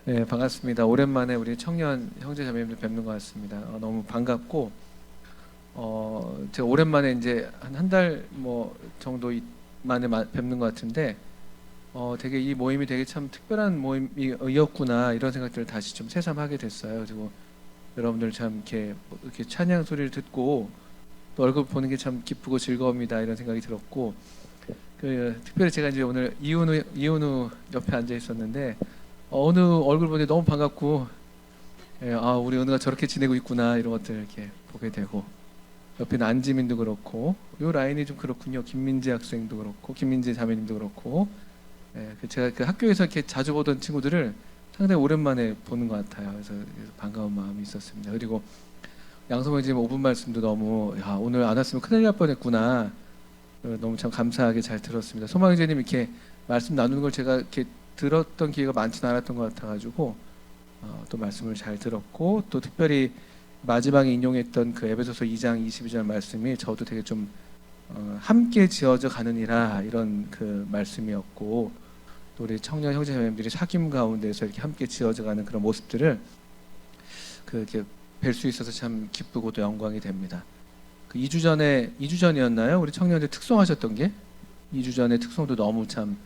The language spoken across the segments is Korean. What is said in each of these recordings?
네, 반갑습니다. 오랜만에 우리 청년 형제 자매님들 뵙는 것 같습니다. 너무 반갑고, 제가 오랜만에 이제 한 달 뭐 정도 만에 뵙는 것 같은데, 되게 이 모임이 되게 참 특별한 모임이었구나 이런 생각들을 다시 좀 새삼하게 됐어요. 그리고 여러분들 참 이렇게 찬양 소리를 듣고 또 얼굴 보는 게 참 기쁘고 즐거웁니다 이런 생각이 들었고, 특별히 제가 이제 오늘 이은우 옆에 앉아 있었는데. 어느 얼굴 보니 너무 반갑고, 우리 은우가 저렇게 지내고 있구나 이런 것들 이렇게 보게 되고, 옆에는 안지민도 그렇고, 요 라인이 좀 그렇군요. 김민재 학생도 그렇고, 김민재 자매님도 그렇고, 제가 그 학교에서 이렇게 자주 보던 친구들을 상당히 오랜만에 보는 것 같아요. 그래서 반가운 마음이 있었습니다. 그리고 양성호님 5분 말씀도 너무, 오늘 안 왔으면 큰일 날 뻔했구나. 너무 참 감사하게 잘 들었습니다. 소망이제님 이렇게 말씀 나누는 걸 제가 이렇게 들었던 기회가 많지는 않았던 것 같아가지고 또 말씀을 잘 들었고, 또 특별히 마지막에 인용했던 그 에베소서 2장 22절 말씀이 저도 되게 좀 함께 지어져 가느니라 이런 그 말씀이었고, 또 우리 청년 형제자매님들이 사귐 가운데서 이렇게 함께 지어져 가는 그런 모습들을 이렇게 뵐 수 있어서 참 기쁘고 또 영광이 됩니다. 그 2주 전이었나요? 우리 청년들 특송하셨던 게 2주 전에 특송도 너무 참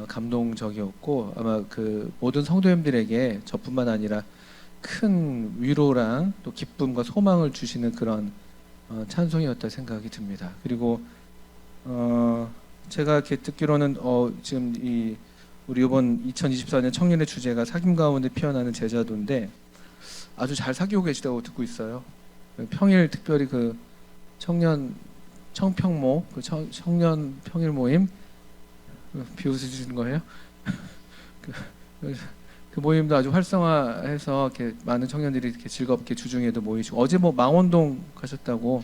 감동적이었고, 아마 그 모든 성도님들에게 저뿐만 아니라 큰 위로랑 또 기쁨과 소망을 주시는 그런 찬송이었다 생각이 듭니다. 그리고 제가 이렇게 듣기로는 지금 우리 이번 2024년 청년의 주제가 사귐 가운데 피어나는 제자도인데 아주 잘 사귀고 계시다고 듣고 있어요. 평일 특별히 그 청년 청평모 그 청년 평일 모임 비웃으시는 거예요? 그 모임도 아주 활성화해서 이렇게 많은 청년들이 이렇게 즐겁게 주중에도 모이시고, 어제 뭐 망원동 가셨다고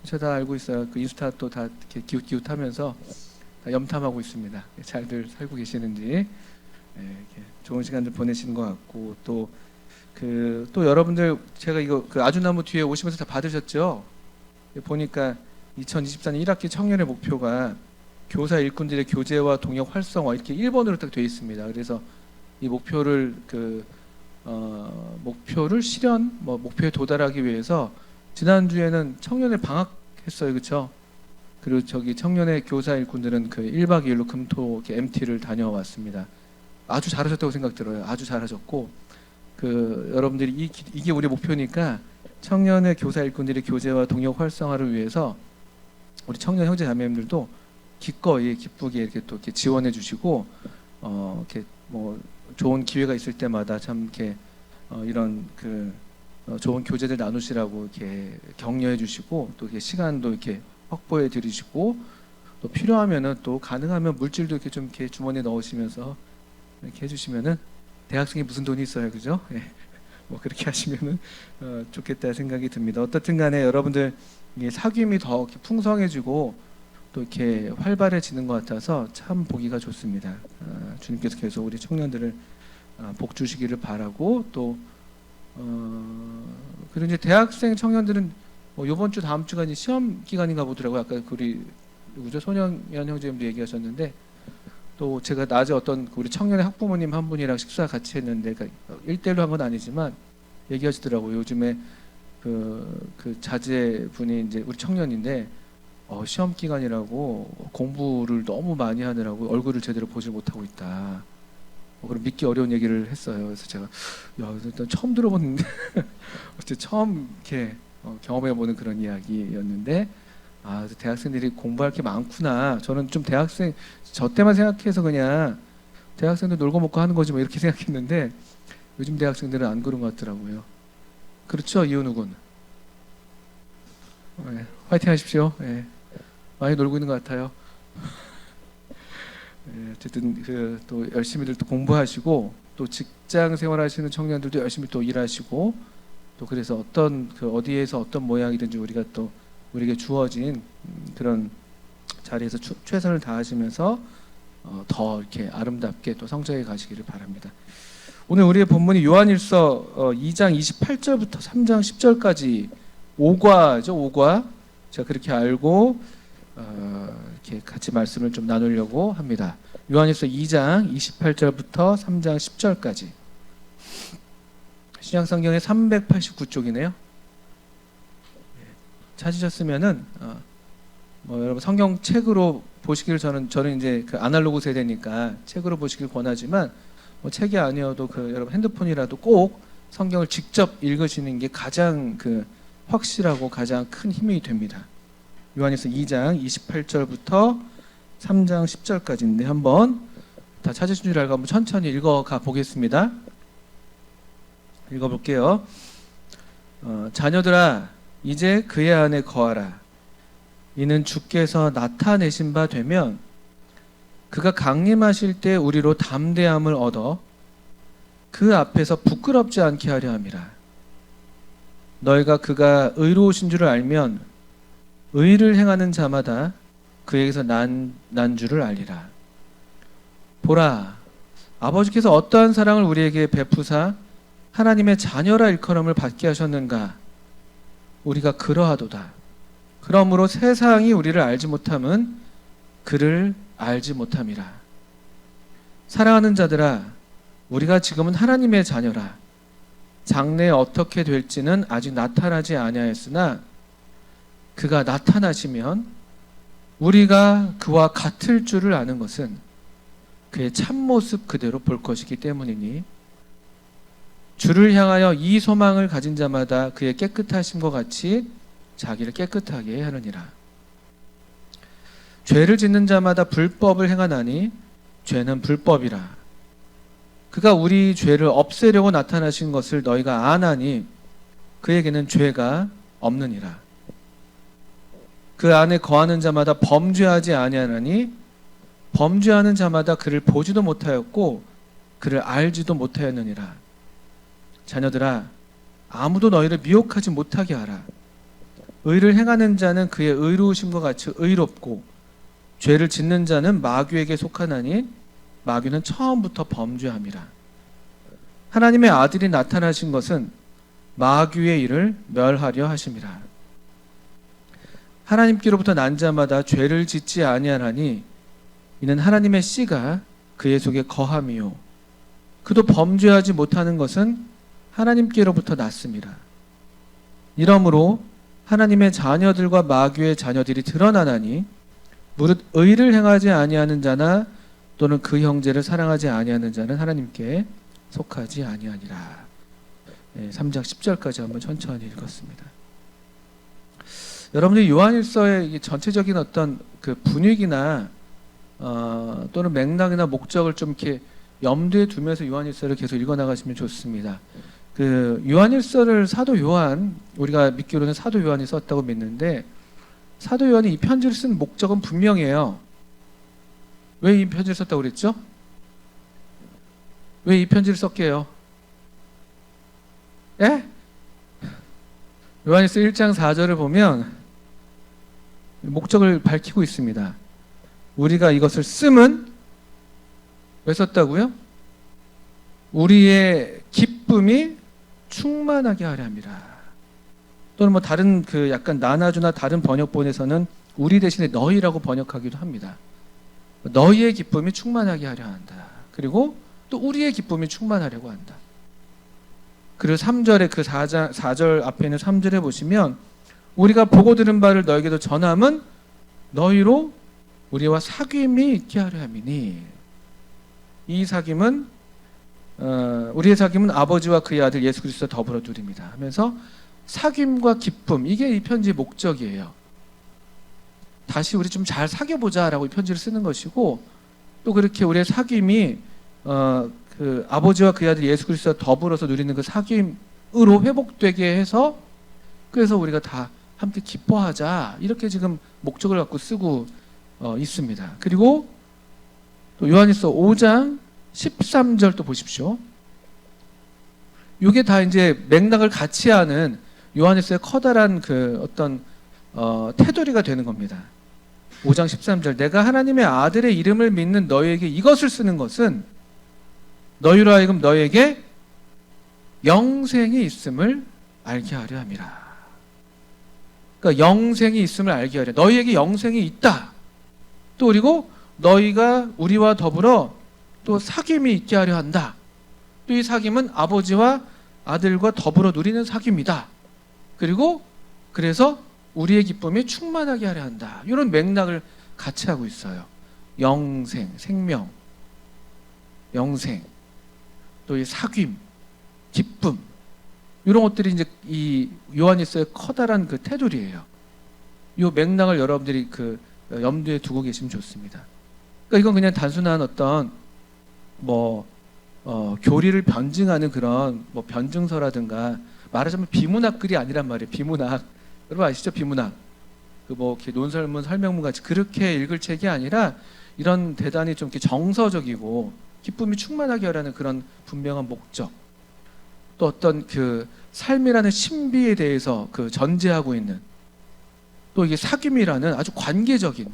제가 다 알고 있어요. 그 인스타 또 다 이렇게 기웃기웃하면서 다 염탐하고 있습니다. 잘들 살고 계시는지, 이렇게 좋은 시간들 보내시는 것 같고, 또 여러분들 제가 이거 그 아주나무 뒤에 오시면서 다 받으셨죠? 보니까 2024년 1학기 청년의 목표가 교사 일꾼들의 교제와 동역 활성화 이렇게 1번으로 딱 되어 있습니다. 그래서 이 목표를 목표를 목표에 도달하기 위해서 지난주에는 청년의 방학했어요. 그렇죠? 그리고 저기 청년의 교사 일꾼들은 그 1박 2일로 금토 MT를 다녀왔습니다. 아주 잘하셨다고 생각 들어요. 아주 잘하셨고, 여러분들이 이게 우리 목표니까 청년의 교사 일꾼들의 교제와 동역 활성화를 위해서 우리 청년 형제 자매님들도 기꺼이 기쁘게 이렇게 또 이렇게 지원해 주시고, 이렇게 뭐 좋은 기회가 있을 때마다 참 이렇게 이런 좋은 교제들 나누시라고 이렇게 격려해 주시고, 또 이렇게 시간도 이렇게 확보해 드리시고, 또 필요하면은 또 가능하면 물질도 이렇게 좀 이렇게 주머니에 넣으시면서 이렇게 해주시면은, 대학생이 무슨 돈이 있어요, 그죠? 뭐 그렇게 하시면은 좋겠다 생각이 듭니다. 어떻든 간에 여러분들 사귐이 더 이렇게 풍성해지고 또 이렇게 활발해지는 것 같아서 참 보기가 좋습니다. 주님께서 계속 우리 청년들을 복 주시기를 바라고, 또 그리고 이제 대학생 청년들은 이번 주 다음 주가 이제 시험 기간인가 보더라고요. 아까 우리 누구죠? 손영현 형제님도 얘기하셨는데, 또 제가 낮에 어떤 우리 청년의 학부모님 한 분이랑 식사 같이 했는데, 그러니까 1대1로 한 건 아니지만 얘기하시더라고요. 요즘에 그 자제분이 이제 우리 청년인데 시험 기간이라고 공부를 너무 많이 하느라고 얼굴을 제대로 보지 못하고 있다. 그럼 믿기 어려운 얘기를 했어요. 그래서 제가 일단 처음 들어보는데 어쨌든 처음 이렇게 경험해보는 그런 이야기였는데, 대학생들이 공부할 게 많구나. 저는 좀 저 때만 생각해서 그냥 대학생들 놀고 먹고 하는 거지 뭐 이렇게 생각했는데, 요즘 대학생들은 안 그런 것 같더라고요. 그렇죠, 이은우 군? 화이팅 하십시오. 많이 놀고 있는 것 같아요. 어쨌든 또 열심히들 또 공부하시고, 또 직장 생활하시는 청년들도 열심히 또 일하시고, 또 그래서 어디에서 어떤 모양이든지 우리에게 주어진 그런 자리에서 최선을 다하시면서 더 이렇게 아름답게 또 성장해 가시기를 바랍니다. 오늘 우리의 본문이 요한일서 2장 28절부터 3장 10절까지 5과죠. 5과. 제가 그렇게 알고 이렇게 같이 말씀을 좀 나누려고 합니다. 요한일서 2장 28절부터 3장 10절까지. 신약성경의 389쪽이네요. 찾으셨으면은 여러분 성경책으로 보시길 저는 이제 그 아날로그 세대니까 책으로 보시길 권하지만 책이 아니어도 여러분 핸드폰이라도 꼭 성경을 직접 읽으시는 게 가장 확실하고 가장 큰 힘이 됩니다. 요한일서 2장 28절부터 3장 10절까지인데 한번 다 찾으신 줄 알고 한번 천천히 읽어가 보겠습니다. 읽어볼게요. 자녀들아 이제 그의 안에 거하라. 이는 주께서 나타내신 바 되면 그가 강림하실 때 우리로 담대함을 얻어 그 앞에서 부끄럽지 않게 하려 함이라. 너희가 그가 의로우신 줄을 알면 의를 행하는 자마다 그에게서 난 줄을 알리라. 보라, 아버지께서 어떠한 사랑을 우리에게 베푸사 하나님의 자녀라 일컬음을 받게 하셨는가. 우리가 그러하도다. 그러므로 세상이 우리를 알지 못함은 그를 알지 못함이라. 사랑하는 자들아, 우리가 지금은 하나님의 자녀라. 장래에 어떻게 될지는 아직 나타나지 아니하였으나 그가 나타나시면 우리가 그와 같을 줄을 아는 것은 그의 참모습 그대로 볼 것이기 때문이니 주를 향하여 이 소망을 가진 자마다 그의 깨끗하심과 같이 자기를 깨끗하게 하느니라. 죄를 짓는 자마다 불법을 행하나니 죄는 불법이라. 그가 우리 죄를 없애려고 나타나신 것을 너희가 아나니 그에게는 죄가 없느니라. 그 안에 거하는 자마다 범죄하지 아니하나니 범죄하는 자마다 그를 보지도 못하였고 그를 알지도 못하였느니라. 자녀들아, 아무도 너희를 미혹하지 못하게 하라. 의를 행하는 자는 그의 의로우심과 같이 의롭고 죄를 짓는 자는 마귀에게 속하나니 마귀는 처음부터 범죄함이라. 하나님의 아들이 나타나신 것은 마귀의 일을 멸하려 하심이라. 하나님께로부터 난 자마다 죄를 짓지 아니하나니 이는 하나님의 씨가 그의 속에 거함이요 그도 범죄하지 못하는 것은 하나님께로부터 났습니다. 이러므로 하나님의 자녀들과 마귀의 자녀들이 드러나나니 무릇 의를 행하지 아니하는 자나 또는 그 형제를 사랑하지 아니하는 자는 하나님께 속하지 아니하니라. 3장 10절까지 한번 천천히 읽었습니다. 여러분들이 요한일서의 전체적인 어떤 그 분위기나 또는 맥락이나 목적을 좀 이렇게 염두에 두면서 요한일서를 계속 읽어나가시면 좋습니다. 그 요한일서를 사도 요한, 우리가 믿기로는 사도 요한이 썼다고 믿는데 사도 요한이 이 편지를 쓴 목적은 분명해요. 왜 이 편지를 썼다고 그랬죠? 왜 이 편지를 썼게요? 예? 요한일서 1장 4절을 보면 목적을 밝히고 있습니다. 우리가 이것을 쓰면 왜 썼다고요? 우리의 기쁨이 충만하게 하려 함이라. 또는 뭐 다른 그 약간 나나주나 다른 번역본에서는 우리 대신에 너희라고 번역하기도 합니다. 너희의 기쁨이 충만하게 하려 한다. 그리고 또 우리의 기쁨이 충만하려고 한다. 그리고 3절에 그 4절 앞에 있는 3절에 보시면 우리가 보고 들은 바를 너에게도 전함은 너희로 우리와 사귐이 있게 하려 함이니. 이 사귐은 우리의 사귐은 아버지와 그의 아들 예수 그리스도 더불어 누립니다 하면서 사귐과 기쁨, 이게 이 편지의 목적이에요. 다시 우리 좀 잘 사귀어보자 라고 이 편지를 쓰는 것이고, 또 그렇게 우리의 사귐이 그 아버지와 그의 아들 예수 그리스도 더불어서 누리는 그 사귐으로 회복되게 해서, 그래서 우리가 다 함께 기뻐하자, 이렇게 지금 목적을 갖고 쓰고 있습니다. 그리고 또 요한일서 5장 13절 또 보십시오. 이게 다 이제 맥락을 같이 하는 요한일서의 커다란 그 어떤 테두리가 되는 겁니다. 5장 13절, 내가 하나님의 아들의 이름을 믿는 너희에게 이것을 쓰는 것은 너희로 하여금 너희에게 영생이 있음을 알게 하려 함이라. 그러니까 영생이 있음을 알게 하려, 너희에게 영생이 있다. 또 그리고 너희가 우리와 더불어 또 사귐이 있게 하려 한다. 또 이 사귐은 아버지와 아들과 더불어 누리는 사귐이다. 그리고 그래서 우리의 기쁨이 충만하게 하려 한다. 이런 맥락을 같이 하고 있어요. 영생, 생명, 영생, 또 이 사귐, 기쁨, 이런 것들이 이제 이 요한일서의 커다란 그 테두리예요. 이 맥락을 여러분들이 그 염두에 두고 계시면 좋습니다. 그러니까 이건 그냥 단순한 어떤 교리를 변증하는 그런 변증서라든가, 말하자면 비문학 글이 아니란 말이에요. 비문학, 여러분 아시죠? 비문학, 이렇게 논설문, 설명문 같이 그렇게 읽을 책이 아니라 이런 대단히 좀 이렇게 정서적이고 기쁨이 충만하게 하라는 그런 분명한 목적, 또 어떤 그 삶이라는 신비에 대해서 그 전제하고 있는, 또 이게 사귐이라는 아주 관계적인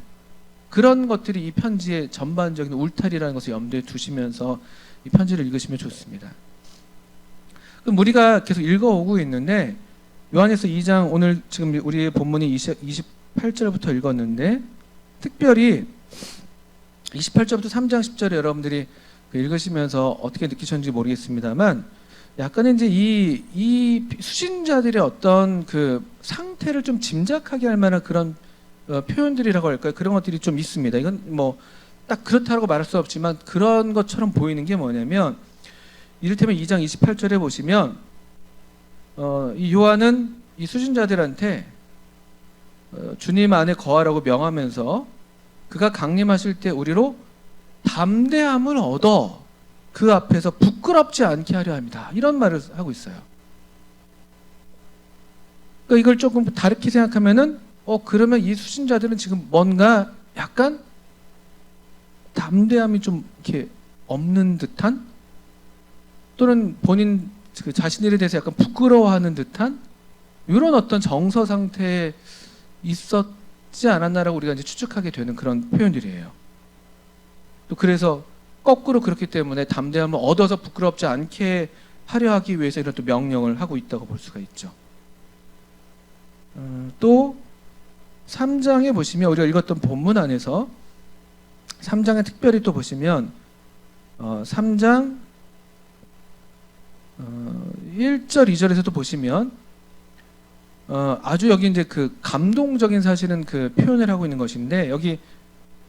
그런 것들이 이 편지의 전반적인 울타리라는 것을 염두에 두시면서 이 편지를 읽으시면 좋습니다. 그럼 우리가 계속 읽어오고 있는데, 요한일서 2장, 오늘 지금 우리의 본문이 28절부터 읽었는데, 특별히 28절부터 3장 10절에 여러분들이 읽으시면서 어떻게 느끼셨는지 모르겠습니다만, 약간은 이제 이 수신자들의 어떤 그 상태를 좀 짐작하게 할 만한 그런 표현들이라고 할까요? 그런 것들이 좀 있습니다. 이건 딱 그렇다고 말할 수 없지만 그런 것처럼 보이는 게 뭐냐면, 이를테면 2장 28절에 보시면 이 요한은 이 수신자들한테 주님 안에 거하라고 명하면서 그가 강림하실 때 우리로 담대함을 얻어 그 앞에서 부끄럽지 않게 하려 합니다. 이런 말을 하고 있어요. 그러니까 이걸 조금 다르게 생각하면은 그러면 이 수신자들은 지금 뭔가 약간 담대함이 좀 이렇게 없는 듯한, 또는 본인 그 자신들에 대해서 약간 부끄러워하는 듯한 이런 어떤 정서 상태에 있었지 않았나라고 우리가 이제 추측하게 되는 그런 표현들이에요. 또 그래서 거꾸로 그렇기 때문에 담대함을 얻어서 부끄럽지 않게 하려 하기 위해서 이런 또 명령을 하고 있다고 볼 수가 있죠. 또 3장에 보시면 우리가 읽었던 본문 안에서 3장에 특별히 또 보시면 3장 1절 2절에서도 보시면 아주 여기 이제 그 감동적인 사실은 그 표현을 하고 있는 것인데, 여기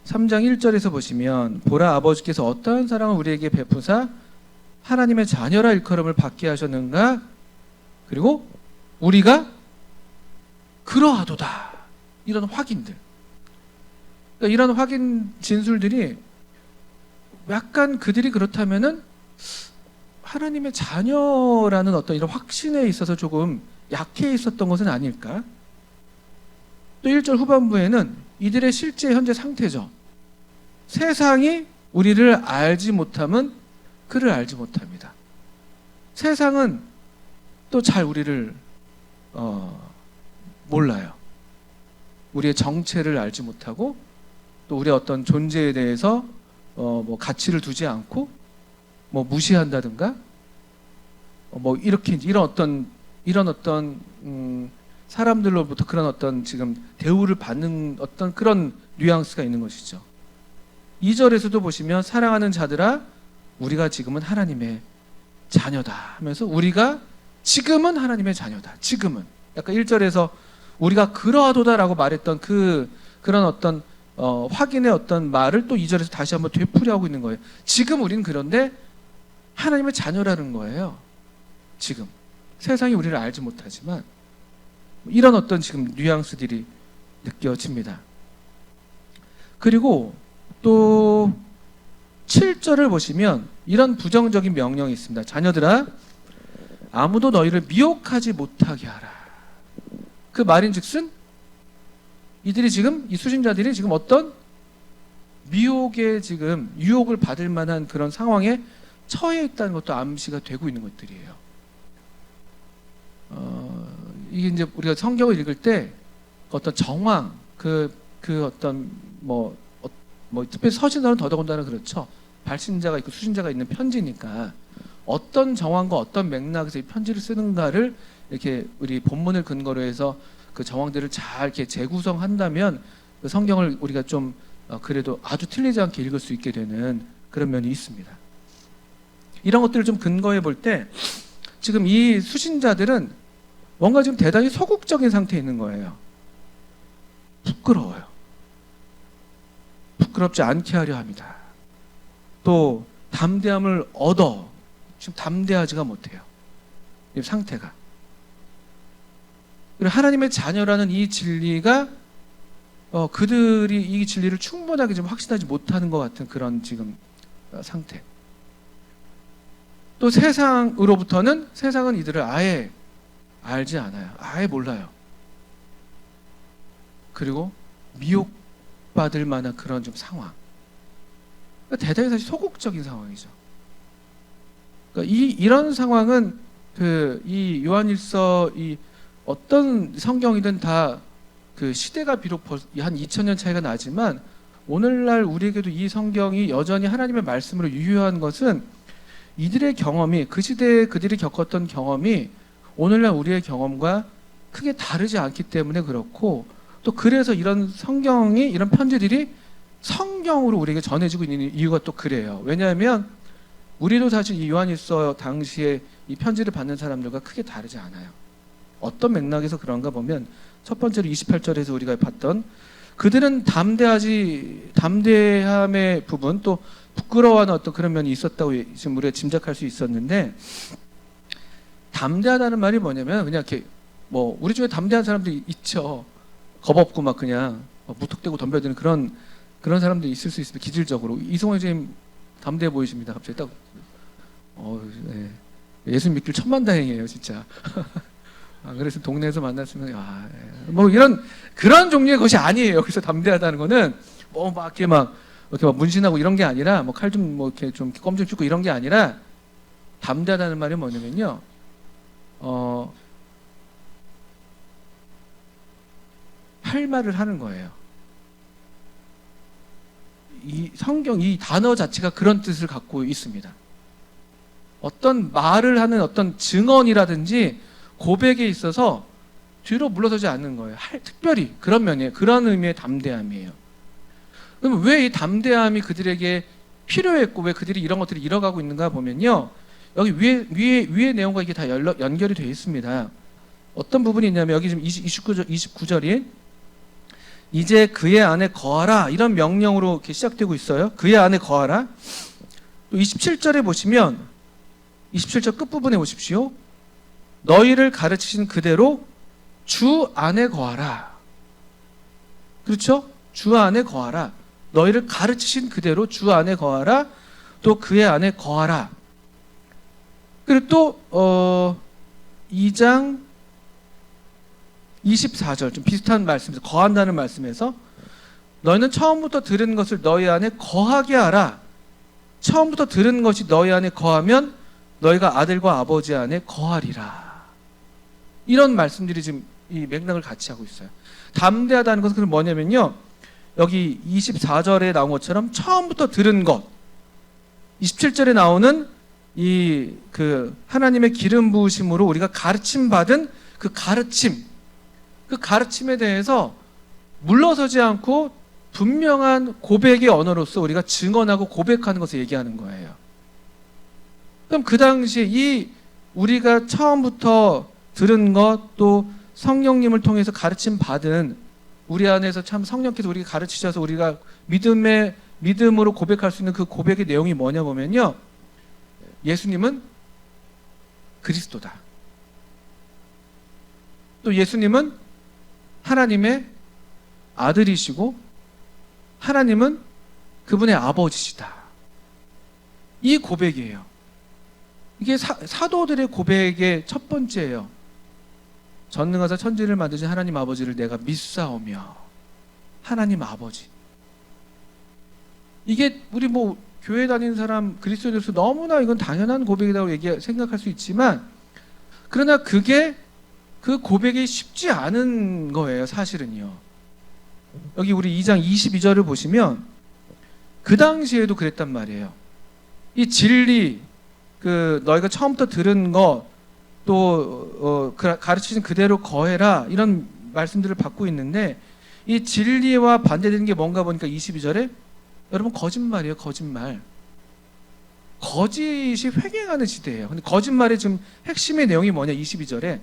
3장 1절에서 보시면 보라, 아버지께서 어떠한 사랑을 우리에게 베푸사 하나님의 자녀라 일컬음을 받게 하셨는가, 그리고 우리가 그러하도다, 이런 확인들, 그러니까 이런 확인 진술들이 약간 그들이 그렇다면은 하나님의 자녀라는 어떤 이런 확신에 있어서 조금 약해 있었던 것은 아닐까. 또 1절 후반부에는 이들의 실제 현재 상태죠. 세상이 우리를 알지 못함은 그를 알지 못합니다. 세상은 또 잘 우리를 몰라요. 우리의 정체를 알지 못하고, 또 우리의 어떤 존재에 대해서 가치를 두지 않고 무시한다든가, 이렇게 이런 어떤 사람들로부터 그런 어떤 지금 대우를 받는 어떤 그런 뉘앙스가 있는 것이죠. 2절에서도 보시면 사랑하는 자들아 우리가 지금은 하나님의 자녀다 하면서, 우리가 지금은 하나님의 자녀다. 지금은 약간 1절에서 우리가 그러하도다라고 말했던 그런 어떤 확인의 어떤 말을 또 2절에서 다시 한번 되풀이하고 있는 거예요. 지금 우리는 그런데 하나님의 자녀라는 거예요. 지금 세상이 우리를 알지 못하지만 이런 어떤 지금 뉘앙스들이 느껴집니다. 그리고 또 7절을 보시면 이런 부정적인 명령이 있습니다. 자녀들아 아무도 너희를 미혹하지 못하게 하라. 그 말인즉슨 이들이 지금, 이 수신자들이 지금 어떤 미혹에 지금 유혹을 받을 만한 그런 상황에 처해 있다는 것도 암시가 되고 있는 것들이에요. 이게 이제 우리가 성경을 읽을 때 어떤 정황, 그 어떤 특별히 서신서는 더더군다나 그렇죠. 발신자가 있고 수신자가 있는 편지니까 어떤 정황과 어떤 맥락에서 이 편지를 쓰는가를 이렇게 우리 본문을 근거로 해서 그 정황들을 잘 이렇게 재구성한다면 그 성경을 우리가 좀 그래도 아주 틀리지 않게 읽을 수 있게 되는 그런 면이 있습니다. 이런 것들을 좀 근거해 볼 때 지금 이 수신자들은 뭔가 지금 대단히 소극적인 상태에 있는 거예요. 부끄러워요. 부끄럽지 않게 하려 합니다. 또 담대함을 얻어 지금 담대하지가 못해요. 이 상태가. 그리고 하나님의 자녀라는 이 진리가 그들이 이 진리를 충분하게 좀 확신하지 못하는 것 같은 그런 지금 상태. 또 세상으로부터는 세상은 이들을 아예 알지 않아요. 아예 몰라요. 그리고 미혹받을 만한 그런 좀 상황. 그러니까 대단히 사실 소극적인 상황이죠. 그러니까 이런 상황은 이 요한일서 이 어떤 성경이든 다 그 시대가 비록 한 2000년 차이가 나지만 오늘날 우리에게도 이 성경이 여전히 하나님의 말씀으로 유효한 것은 이들의 경험이 그 시대에 그들이 겪었던 경험이 오늘날 우리의 경험과 크게 다르지 않기 때문에 그렇고 또 그래서 이런 성경이 이런 편지들이 성경으로 우리에게 전해지고 있는 이유가 또 그래요. 왜냐하면 우리도 사실 이 요한일서 당시에 이 편지를 받는 사람들과 크게 다르지 않아요. 어떤 맥락에서 그런가 보면 첫 번째로 28절에서 우리가 봤던 그들은 담대함의 부분 또 부끄러워하는 어떤 그런 면이 있었다고 지금 우리가 짐작할 수 있었는데 담대하다는 말이 뭐냐면 그냥 이렇게 뭐 우리 중에 담대한 사람들이 있죠. 겁 없고 막 그냥 무턱대고 덤벼드는 그런 사람들이 있을 수 있습니다. 기질적으로. 이승원 선생님 담대해 보이십니다. 갑자기 딱 네. 예수 믿길 천만다행이에요 진짜. 그래서 동네에서 만났으면 뭐 이런 그런 종류의 것이 아니에요. 그래서 담대하다는 거는 뭐 막 이렇게 막 문신하고 이런 게 아니라 뭐 칼 좀 뭐 이렇게 좀 껌 좀 씹고 이런 게 아니라 담대하다는 말이 뭐냐면요. 할 말을 하는 거예요. 이 성경 이 단어 자체가 그런 뜻을 갖고 있습니다. 어떤 말을 하는 어떤 증언이라든지 고백에 있어서 뒤로 물러서지 않는 거예요. 특별히 그런 면이에요. 그런 의미의 담대함이에요. 그럼 왜 이 담대함이 그들에게 필요했고 왜 그들이 이런 것들을 잃어가고 있는가 보면요. 여기 위에 내용과 이게 다 연결이 되어 있습니다. 어떤 부분이 있냐면 여기 지금 29절이 이제 그의 안에 거하라 이런 명령으로 이렇게 시작되고 있어요. 그의 안에 거하라. 또 27절에 보시면 27절 끝부분에 보십시오. 너희를 가르치신 그대로 주 안에 거하라. 그렇죠? 주 안에 거하라. 너희를 가르치신 그대로 주 안에 거하라. 또 그의 안에 거하라. 그리고 또 2장 24절 좀 비슷한 말씀에서 거한다는 말씀에서 너희는 처음부터 들은 것을 너희 안에 거하게 하라. 처음부터 들은 것이 너희 안에 거하면 너희가 아들과 아버지 안에 거하리라. 이런 말씀들이 지금 이 맥락을 같이 하고 있어요. 담대하다는 것은 뭐냐면요. 여기 24절에 나온 것처럼 처음부터 들은 것. 27절에 나오는 이 하나님의 기름 부으심으로 우리가 가르침 받은 그 가르침에 대해서 물러서지 않고 분명한 고백의 언어로서 우리가 증언하고 고백하는 것을 얘기하는 거예요. 그럼 그 당시에 우리가 처음부터 들은 것 또 성령님을 통해서 가르침 받은 우리 안에서 참 성령께서 우리가 가르치셔서 우리가 믿음으로 고백할 수 있는 그 고백의 내용이 뭐냐 보면요. 예수님은 그리스도다. 또 예수님은 하나님의 아들이시고 하나님은 그분의 아버지시다. 이 고백이에요. 이게 사도들의 고백의 첫 번째예요. 전능하사 천지를 만드신 하나님 아버지를 내가 믿사오며 하나님 아버지. 이게 우리 뭐 교회 다니는 사람 그리스도인으로서 너무나 이건 당연한 고백이라고 생각할 수 있지만 그러나 그 고백이 쉽지 않은 거예요. 사실은요. 여기 우리 2장 22절을 보시면 그 당시에도 그랬단 말이에요. 이 진리 너희가 처음부터 들은 것 또 가르치신 그대로 거해라 이런 말씀들을 받고 있는데 이 진리와 반대되는 게 뭔가 보니까 22절에 여러분 거짓말이에요. 거짓말. 거짓이 횡행하는 시대예요. 근데 거짓말의 지금 핵심의 내용이 뭐냐? 22절에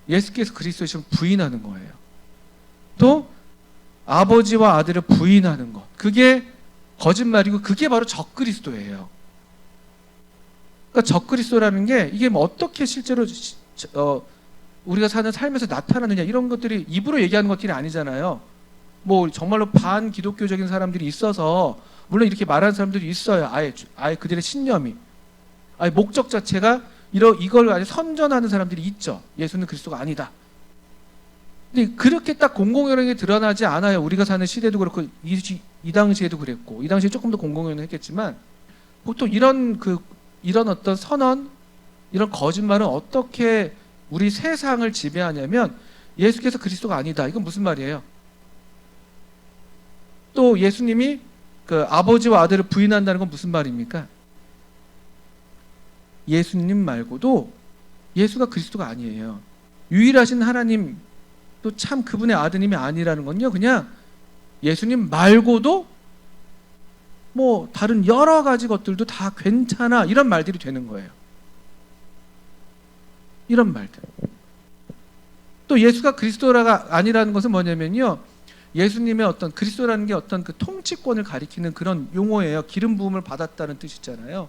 예수께서 그리스도이심을 부인하는 거예요. 또 아버지와 아들을 부인하는 것. 그게 거짓말이고 그게 바로 적그리스도예요. 그러니까 적그리스도라는 게 이게 뭐 어떻게 실제로 우리가 사는 삶에서 나타나느냐 이런 것들이 입으로 얘기하는 것들이 아니잖아요. 뭐 정말로 반기독교적인 사람들이 있어서 물론 이렇게 말하는 사람들이 있어요. 아예 그들의 신념이 아예 목적 자체가 이걸 아주 선전하는 사람들이 있죠. 예수는 그리스도가 아니다. 근데 그렇게 딱 공공연하게 드러나지 않아요. 우리가 사는 시대도 그렇고 이 당시에도 그랬고 이 당시에 조금 더 공공연했겠지만 보통 이런 어떤 선언 이런 거짓말은 어떻게 우리 세상을 지배하냐면 예수께서 그리스도가 아니다. 이건 무슨 말이에요? 또 예수님이 그 아버지와 아들을 부인한다는 건 무슨 말입니까? 예수님 말고도 예수가 그리스도가 아니에요. 유일하신 하나님 또 참 그분의 아드님이 아니라는 건요. 그냥 예수님 말고도 뭐 다른 여러 가지 것들도 다 괜찮아 이런 말들이 되는 거예요. 이런 말들. 또 예수가 그리스도가 아니라는 것은 뭐냐면요. 예수님의 어떤 그리스도라는 게 어떤 그 통치권을 가리키는 그런 용어예요. 기름 부음을 받았다는 뜻이잖아요.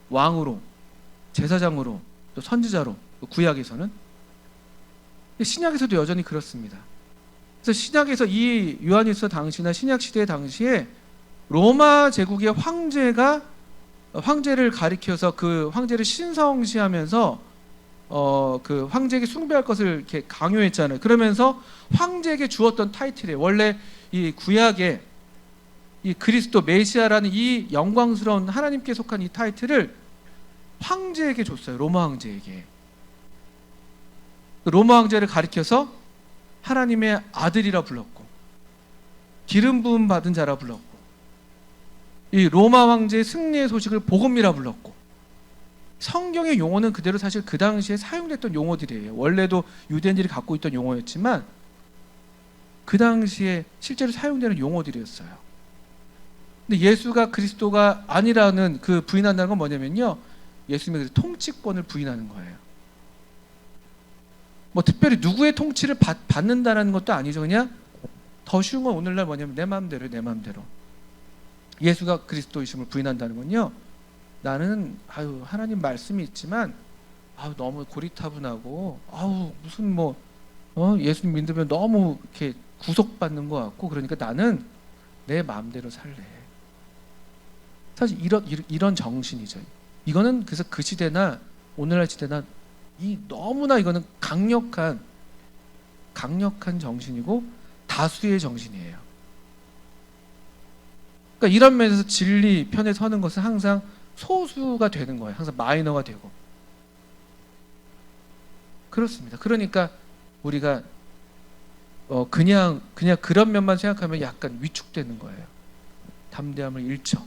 왕으로, 제사장으로, 또 선지자로, 또 구약에서는. 신약에서도 여전히 그렇습니다. 그래서 신약에서 이 요한일서 당시나 신약 시대 당시에 로마 제국의 황제를 가리켜서 그 황제를 신성시하면서 그 황제에게 숭배할 것을 이렇게 강요했잖아요. 그러면서 황제에게 주었던 타이틀이에요. 원래 이 구약에 이 그리스도 메시아라는 이 영광스러운 하나님께 속한 이 타이틀을 황제에게 줬어요. 로마 황제에게. 로마 황제를 가리켜서 하나님의 아들이라 불렀고 기름 부음 받은 자라 불렀고 이 로마 황제의 승리의 소식을 복음이라 불렀고 성경의 용어는 그대로 사실 그 당시에 사용됐던 용어들이에요. 원래도 유대인들이 갖고 있던 용어였지만 그 당시에 실제로 사용되는 용어들이었어요. 근데 예수가 그리스도가 아니라는 그 부인한다는 건 뭐냐면요. 예수님의 통치권을 부인하는 거예요. 뭐 특별히 누구의 통치를 받는다는 것도 아니죠. 그냥 더 쉬운 건 오늘날 뭐냐면 내 마음대로 예수가 그리스도이심을 부인한다는 건요. 나는 하나님 말씀이 있지만 너무 고리타분하고 무슨 예수님 믿으면 너무 이렇게 구속받는 것 같고 그러니까 나는 내 마음대로 살래. 사실 이런 정신이죠. 이거는 그래서 그 시대나 오늘날 시대나 너무나 이거는 강력한 정신이고 다수의 정신이에요. 그러니까 이런 면에서 진리 편에 서는 것은 항상 소수가 되는 거예요. 항상 마이너가 되고. 그렇습니다. 그러니까 우리가 그냥 그런 면만 생각하면 약간 위축되는 거예요. 담대함을 잃죠.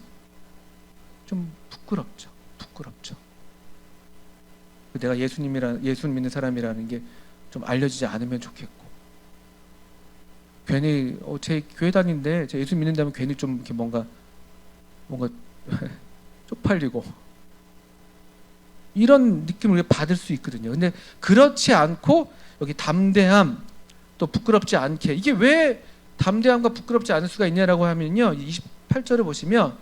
좀 부끄럽죠. 내가 예수 믿는 사람이라는 게 좀 알려지지 않으면 좋겠고. 괜히 제 교회 다니는데 제 예수 믿는다면 괜히 좀 이렇게 뭔가 쪽팔리고 이런 느낌을 우리가 받을 수 있거든요. 근데 그렇지 않고 여기 담대함 또 부끄럽지 않게 이게 왜 담대함과 부끄럽지 않을 수가 있냐라고 하면요. 28절을 보시면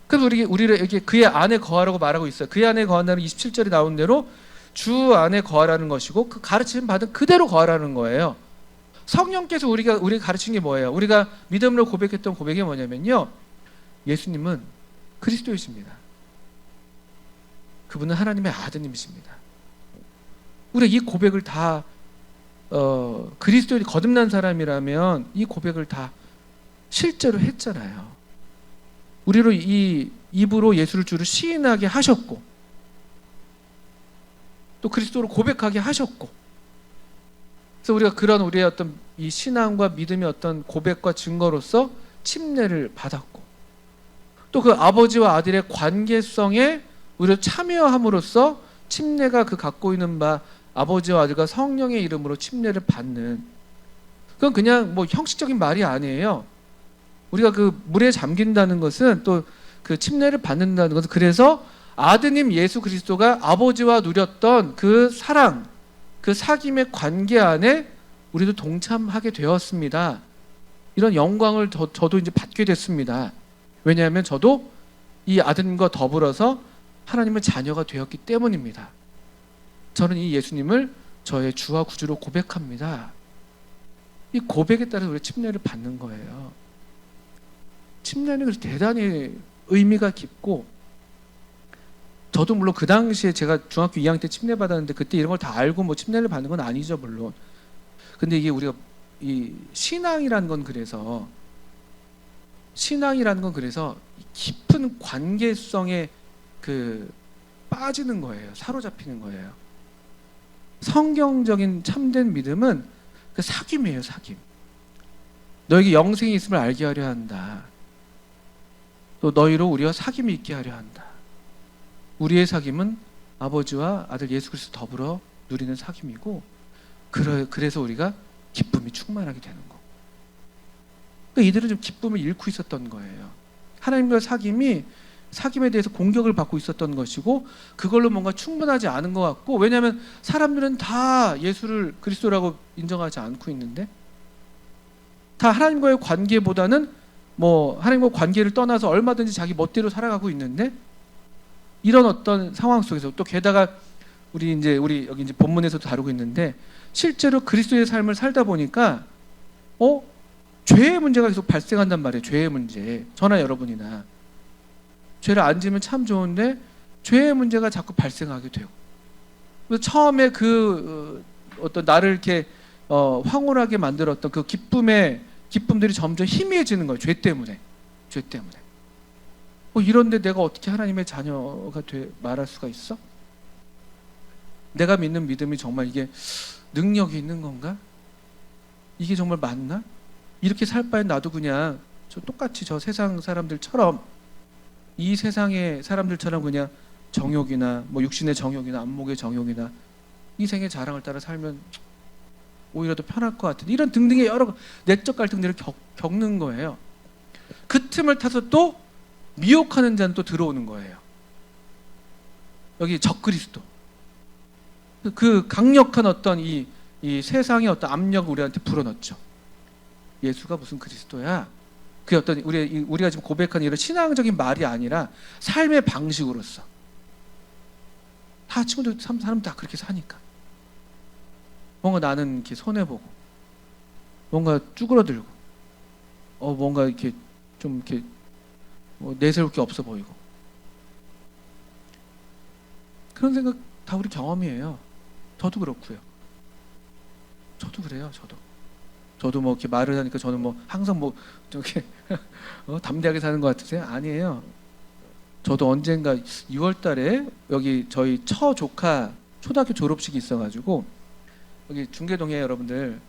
그래서 우리를 이렇게 그의 안에 거하라고 말하고 있어요. 그의 안에 거한다는 27절에 나온 대로 주 안에 거하라는 것이고 그 가르침 받은 그대로 거하라는 거예요. 성령께서 우리가 가르친 게 뭐예요? 우리가 믿음으로 고백했던 고백이 뭐냐면요. 예수님은 그리스도이십니다. 그분은 하나님의 아드님이십니다. 우리가 이 고백을 다 그리스도에 거듭난 사람이라면 이 고백을 다 실제로 했잖아요. 우리로 이 입으로 예수를 주로 시인하게 하셨고 또 그리스도로 고백하게 하셨고 그래서 우리가 그런 우리의 어떤 이 신앙과 믿음의 어떤 고백과 증거로서 침례를 받았고 또 그 아버지와 아들의 관계성에 우리가 참여함으로써 침례가 그 갖고 있는 바 아버지와 아들과 성령의 이름으로 침례를 받는 그건 그냥 뭐 형식적인 말이 아니에요. 우리가 그 물에 잠긴다는 것은 또 그 침례를 받는다는 것은 그래서 아드님 예수 그리스도가 아버지와 누렸던 그 사랑, 그 사귐의 관계 안에 우리도 동참하게 되었습니다. 이런 영광을 저도 이제 받게 됐습니다. 왜냐하면 저도 이 아들님과 더불어서 하나님의 자녀가 되었기 때문입니다. 저는 이 예수님을 저의 주와 구주로 고백합니다. 이 고백에 따라서 우리 침례를 받는 거예요. 침례는 그래서 대단히 의미가 깊고, 저도 물론 그 당시에 제가 중학교 2학년 때 침례 받았는데 그때 이런 걸 다 알고 뭐 침례를 받는 건 아니죠, 물론. 근데 이게 우리가 이 신앙이라는 건 그래서 깊은 관계성에 그 빠지는 거예요. 사로잡히는 거예요. 성경적인 참된 믿음은 그 사귐이에요, 사귐. 너에게 영생이 있음을 알게 하려 한다. 또 너희로 우리와 사귐이 있게 하려 한다. 우리의 사귐은 아버지와 아들 예수 그리스도 더불어 누리는 사귐이고, 그래서 우리가 기쁨이 충만하게 되는 거. 그러니까 이들은 좀 기쁨을 잃고 있었던 거예요. 하나님과 사귐에 대해서 공격을 받고 있었던 것이고, 그걸로 뭔가 충분하지 않은 것 같고, 왜냐하면 사람들은 다 예수를 그리스도라고 인정하지 않고 있는데, 다 하나님과의 관계보다는 뭐 하나님과 관계를 떠나서 얼마든지 자기 멋대로 살아가고 있는데, 이런 어떤 상황 속에서 또 게다가 우리 여기 이제 본문에서도 다루고 있는데, 실제로 그리스도의 삶을 살다 보니까 죄의 문제가 계속 발생한단 말이에요. 죄의 문제. 저나 여러분이나 죄를 안 지으면 참 좋은데 죄의 문제가 자꾸 발생하게 돼요. 그래서 처음에 그 어떤 나를 이렇게 황홀하게 만들었던 그 기쁨들이 점점 희미해지는 거예요. 죄 때문에. 이런데 내가 어떻게 하나님의 자녀가 말할 수가 있어? 내가 믿는 믿음이 정말 이게 능력이 있는 건가? 이게 정말 맞나? 이렇게 살 바엔 나도 그냥 똑같이 저 세상 사람들처럼, 이 세상의 사람들처럼 그냥 정욕이나 뭐 육신의 정욕이나 안목의 정욕이나 이 생의 자랑을 따라 살면 오히려 더 편할 것 같은, 이런 등등의 여러 내적 갈등들을 겪는 거예요. 그 틈을 타서 또 미혹하는 자는 또 들어오는 거예요. 여기 적그리스도, 그 강력한 어떤 이 세상의 어떤 압력을 우리한테 불어넣죠. 예수가 무슨 그리스도야? 그 어떤 우리가 지금 고백하는 이런 신앙적인 말이 아니라 삶의 방식으로서, 다 친구들 사람 다 그렇게 사니까 뭔가 나는 이렇게 손해 보고, 뭔가 쭈그러들고, 뭔가 이렇게 좀 이렇게 내세울 게 없어 보이고, 그런 생각 다 우리 경험이에요. 저도 그렇고요. 저도 그래요. 저도 뭐 이렇게 말을 하니까 저는 뭐 항상 뭐 저렇게 담대하게 사는 것 같으세요? 아니에요. 저도 언젠가 6월달에 여기 저희 처조카 초등학교 졸업식이 있어가지고, 여기 중계동에 여러분들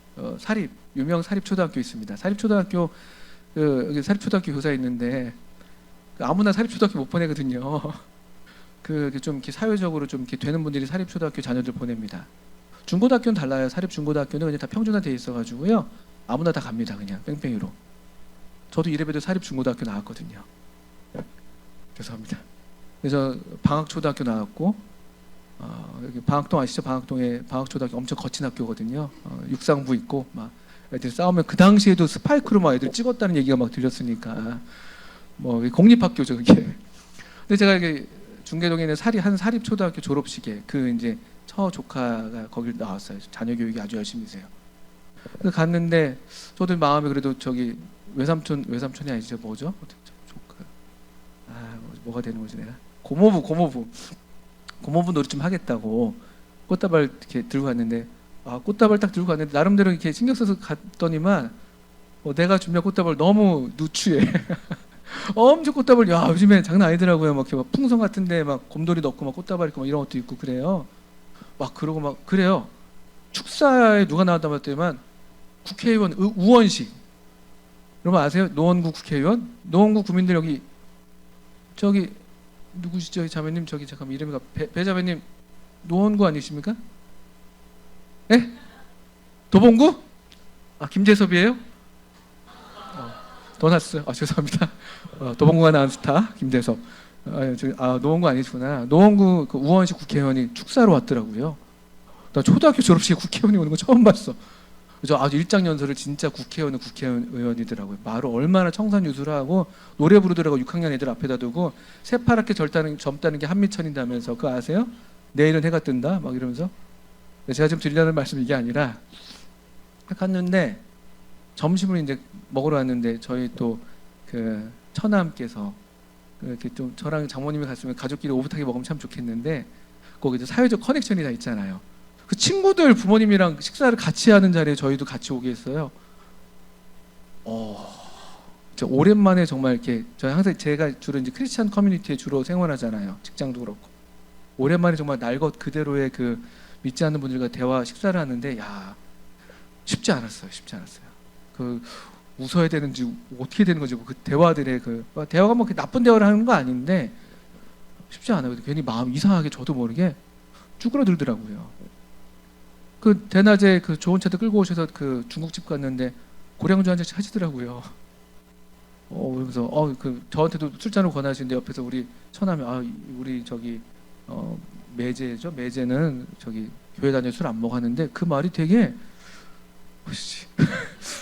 유명 사립초등학교 있습니다. 사립초등학교 여기 사립초등학교 교사 있는데, 아무나 사립초등학교 못 보내거든요. 좀 이렇게 사회적으로 좀 이렇게 되는 분들이 사립초등학교 자녀들 보냅니다. 중고등학교는 달라요. 사립중고등학교는 그냥 다 평준화돼 있어가지고요, 아무나 다 갑니다. 그냥 뺑뺑이로. 저도 이래봬도 사립중고등학교 나왔거든요. 죄송합니다. 그래서 방학초등학교 나왔고, 여기 방학동 아시죠? 방학동에 방학초등학교 엄청 거친 학교거든요. 육상부 있고 막 애들 싸우면 그 당시에도 스파이크로 막 애들 찍었다는 얘기가 막 들렸으니까, 뭐 공립학교죠 그게. 근데 제가 이게 중계동에 있는 한 사립초등학교 졸업식에 이제 처 조카가 거길 나왔어요. 자녀 교육이 아주 열심히 세요. 그래서 갔는데 저도 마음에 그래도 저기 외삼촌이 아니죠, 뭐죠? 조카. 뭐가 되는 거지 내가? 고모부 놀이 좀 하겠다고 꽃다발 이렇게 들고 갔는데, 꽃다발 딱 들고 갔는데 나름대로 이렇게 신경 써서 갔더니만 내가 준비한 꽃다발 너무 누추해. 엄청 꽃다발, 요즘에 장난 아니더라고요. 막 이렇게 막 풍선 같은데 막 곰돌이 넣고 막 꽃다발 있고 막 이런 것도 있고 그래요. 막 그러고 막 그래요. 축사에 누가 나왔다고 했더니만 국회의원 우원식. 여러분 아세요? 노원구 국회의원? 노원구 구민들 여기 저기 누구시죠? 자매님 저기 잠깐만 이름이 배자매님 노원구 아니십니까? 예? 도봉구? 아, 김재섭이에요? 도나스. 아, 죄송합니다. 도봉구가 나온 스타 김재섭. 노원구 아니시구나. 노원구 그 우원식 국회의원이 축사로 왔더라고요. 나 초등학교 졸업식에 국회의원이 오는 거 처음 봤어. 그래서 아주 일장연설을 진짜 국회의원은 국회의원이더라고요. 말을 얼마나 청산유수하고 노래 부르더라고. 6학년 애들 앞에다 두고 새파랗게 젊다는 게 한미천인다면서 그거 아세요? 내일은 해가 뜬다 막 이러면서. 제가 지금 드리려는 말씀이 이게 아니라 갔는데 점심을 이제 먹으러 왔는데 저희 또 그 처남께서 이렇게 좀 저랑 장모님이 갔으면 가족끼리 오붓하게 먹으면 참 좋겠는데 거기도 사회적 커넥션이 다 있잖아요. 그 친구들 부모님이랑 식사를 같이 하는 자리에 저희도 같이 오게 했어요. 진짜 오랜만에 정말 이렇게 저희 항상 제가 주로 이제 크리스찬 커뮤니티에 주로 생활하잖아요. 직장도 그렇고 오랜만에 정말 날 것 그대로의 그 믿지 않는 분들과 대화 식사를 하는데 야 쉽지 않았어요. 그 웃어야 되는지 어떻게 되는 건지 그 대화들의 그 대화가 뭐 나쁜 대화를 하는 거 아닌데 쉽지 않아요. 괜히 마음 이상하게 저도 모르게 쭈그러들더라고요. 그 대낮에 그 좋은 차도 끌고 오셔서 그 중국집 갔는데 고량주 한 잔씩 하시더라고요. 그러면서 그 저한테도 술잔을 권하시는데 옆에서 우리 처남이 우리 저기 매제죠. 매제는 저기 교회 다녀 술 안 먹어 하는데 그 말이 되게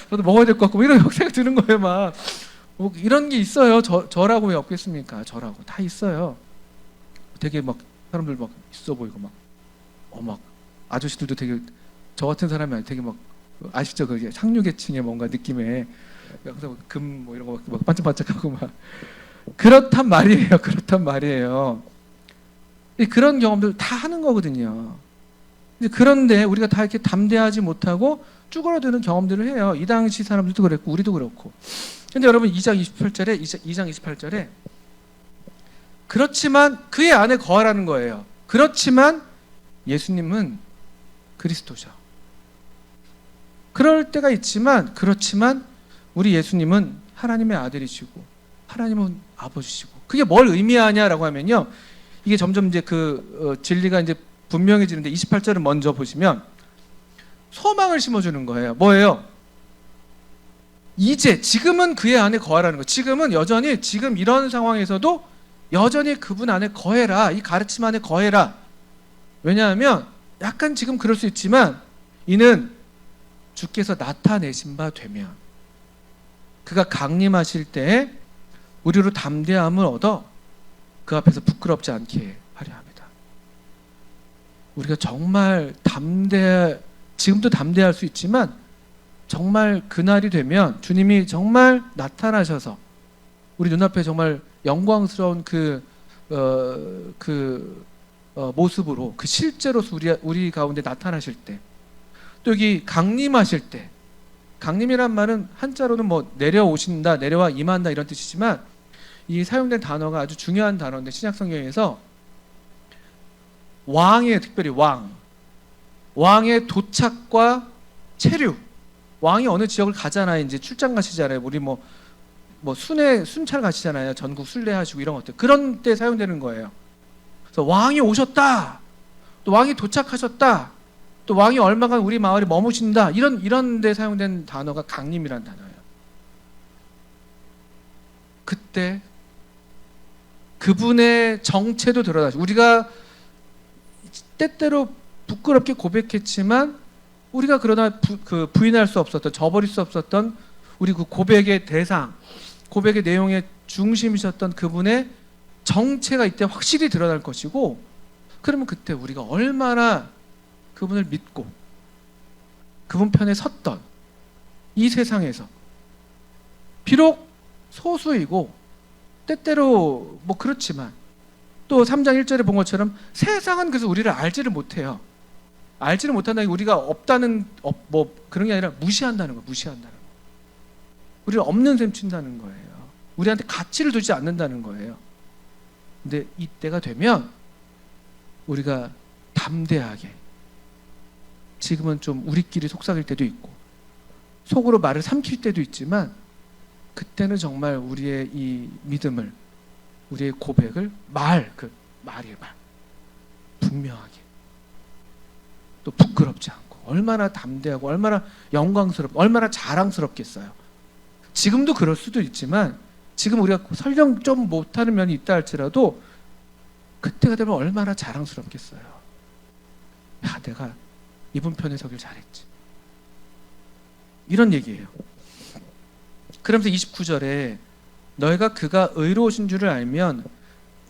저도 먹어야 될 것 같고 이런 생각 드는 거예요. 막 뭐 이런 게 있어요. 저라고 왜 없겠습니까? 저라고 다 있어요. 되게 막 사람들 막 있어 보이고 막 아저씨들도 되게 저 같은 사람이 아니 되게 막 아시죠? 그게 상류계층의 뭔가 느낌에 항상 금 뭐 이런 거 막 반짝반짝하고 막 그렇단 말이에요. 그런 경험들 다 하는 거거든요. 그런데 우리가 다 이렇게 담대하지 못하고 쭈그러드는 경험들을 해요. 이 당시 사람들도 그랬고 우리도 그렇고. 근데 여러분 2장 28절에 그렇지만 그의 안에 거하라는 거예요. 그렇지만 예수님은 그리스도죠. 그럴 때가 있지만 그렇지만 우리 예수님은 하나님의 아들이시고 하나님은 아버지시고 그게 뭘 의미하냐라고 하면요. 이게 점점 이제 진리가 이제 분명해지는데 28절을 먼저 보시면 소망을 심어주는 거예요. 뭐예요? 지금은 그의 안에 거하라는 거. 지금은 여전히 지금 이런 상황에서도 여전히 그분 안에 거해라. 이 가르침 안에 거해라. 왜냐하면 약간 지금 그럴 수 있지만 이는 주께서 나타내신 바 되면 그가 강림하실 때에 우리로 담대함을 얻어 그 앞에서 부끄럽지 않게 하려 합니다. 우리가 정말 지금도 담대할 수 있지만 정말 그날이 되면 주님이 정말 나타나셔서 우리 눈앞에 정말 영광스러운 모습으로 그 실제로서 우리 가운데 나타나실 때 또 여기 강림하실 때 강림이란 말은 한자로는 뭐 내려오신다, 내려와 임한다 이런 뜻이지만 이 사용된 단어가 아주 중요한 단어인데 신약성경에서 특별히 왕의 도착과 체류 왕이 어느 지역을 가잖아요. 이제 출장 가시잖아요. 우리 뭐 순찰 가시잖아요. 전국 순례하시고 이런 것들 그런 때 사용되는 거예요. 그래서 왕이 오셨다. 또 왕이 도착하셨다. 또 왕이 얼마간 우리 마을에 머무신다. 이런 데 사용된 단어가 강림이라는 단어예요. 그때 그분의 정체도 드러나죠. 우리가 때때로 부끄럽게 고백했지만 우리가 그러나 부인할 수 없었던 저버릴 수 없었던 우리 그 고백의 대상 고백의 내용의 중심이셨던 그분의 정체가 이때 확실히 드러날 것이고 그러면 그때 우리가 얼마나 그분을 믿고 그분 편에 섰던 이 세상에서 비록 소수이고 때때로 뭐 그렇지만 또 3장 1절에 본 것처럼 세상은 그래서 우리를 알지를 못해요. 알지를 못한다는 게 우리가 없다는 뭐 그런 게 아니라 무시한다는 거예요. 우리를 없는 셈 친다는 거예요. 우리한테 가치를 두지 않는다는 거예요. 근데 이때가 되면 우리가 담대하게 지금은 좀 우리끼리 속삭일 때도 있고 속으로 말을 삼킬 때도 있지만 그때는 정말 우리의 이 믿음을 우리의 고백을 말의 말 분명하게 또 부끄럽지 않고 얼마나 담대하고 얼마나 영광스럽고 얼마나 자랑스럽겠어요. 지금도 그럴 수도 있지만 지금 우리가 설령 좀 못하는 면이 있다 할지라도 그때가 되면 얼마나 자랑스럽겠어요. 야, 내가 이분 편에 서길 잘했지. 이런 얘기예요. 그러면서 29절에 너희가 그가 의로우신 줄을 알면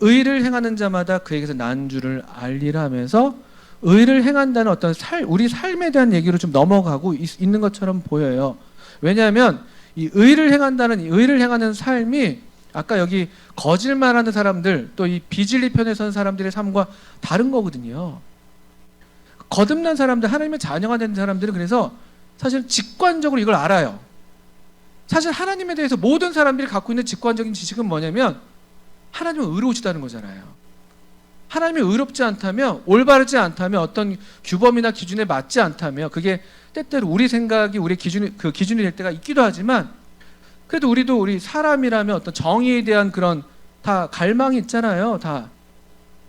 의를 행하는 자마다 그에게서 난 줄을 알리라 하면서 의를 행한다는 어떤 우리 삶에 대한 얘기로 좀 넘어가고 있는 것처럼 보여요. 왜냐하면 이 의를 행하는 삶이 아까 여기 거짓말하는 사람들 또 이 비진리 편에 선 사람들의 삶과 다른 거거든요. 거듭난 사람들, 하나님의 자녀가 된 사람들은 그래서 사실 직관적으로 이걸 알아요. 사실 하나님에 대해서 모든 사람들이 갖고 있는 직관적인 지식은 뭐냐면 하나님은 의로우시다는 거잖아요. 하나님이 의롭지 않다면, 올바르지 않다면, 어떤 규범이나 기준에 맞지 않다면 그게 때때로 우리 생각이 우리 기준이 될 때가 있기도 하지만 그래도 우리 사람이라면 어떤 정의에 대한 그런 다 갈망이 있잖아요. 다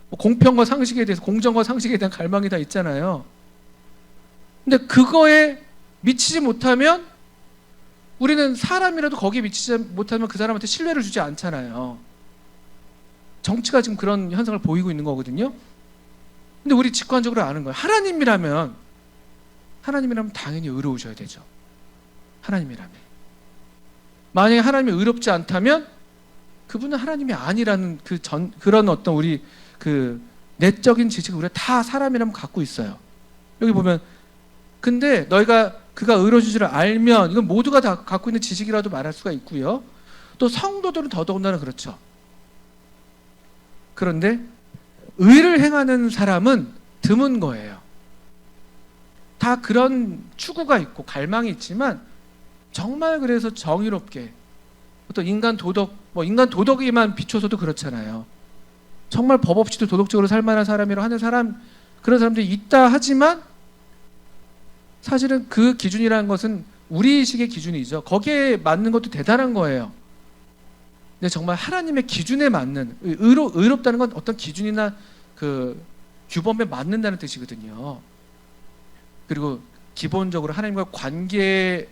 공평과 상식에 대해서, 공정과 상식에 대한 갈망이 다 있잖아요. 근데 그거에 미치지 못하면 우리는 사람이라도 거기에 미치지 못하면 그 사람한테 신뢰를 주지 않잖아요. 정치가 지금 그런 현상을 보이고 있는 거거든요. 근데 우리 직관적으로 아는 거예요. 하나님이라면 당연히 의로우셔야 되죠. 하나님이라면. 만약에 하나님이 의롭지 않다면 그분은 하나님이 아니라는 그런 어떤 우리 그 내적인 지식을 우리가 다 사람이라면 갖고 있어요. 여기 보면 근데 너희가 그가 의로우신 줄을 알면, 이건 모두가 다 갖고 있는 지식이라도 말할 수가 있고요. 또 성도들은 더더군다나 그렇죠. 그런데 의를 행하는 사람은 드문 거예요. 다 그런 추구가 있고 갈망이 있지만 정말 그래서 정의롭게 어떤 인간 도덕에만 비춰서도 그렇잖아요. 정말 법 없이도 도덕적으로 살 만한 사람이라고 하는 그런 사람들이 있다 하지만 사실은 그 기준이라는 것은 우리식의 기준이죠. 거기에 맞는 것도 대단한 거예요. 근데 정말 하나님의 기준에 맞는, 의롭다는 건 어떤 기준이나 그 규범에 맞는다는 뜻이거든요. 그리고 기본적으로 하나님과 관계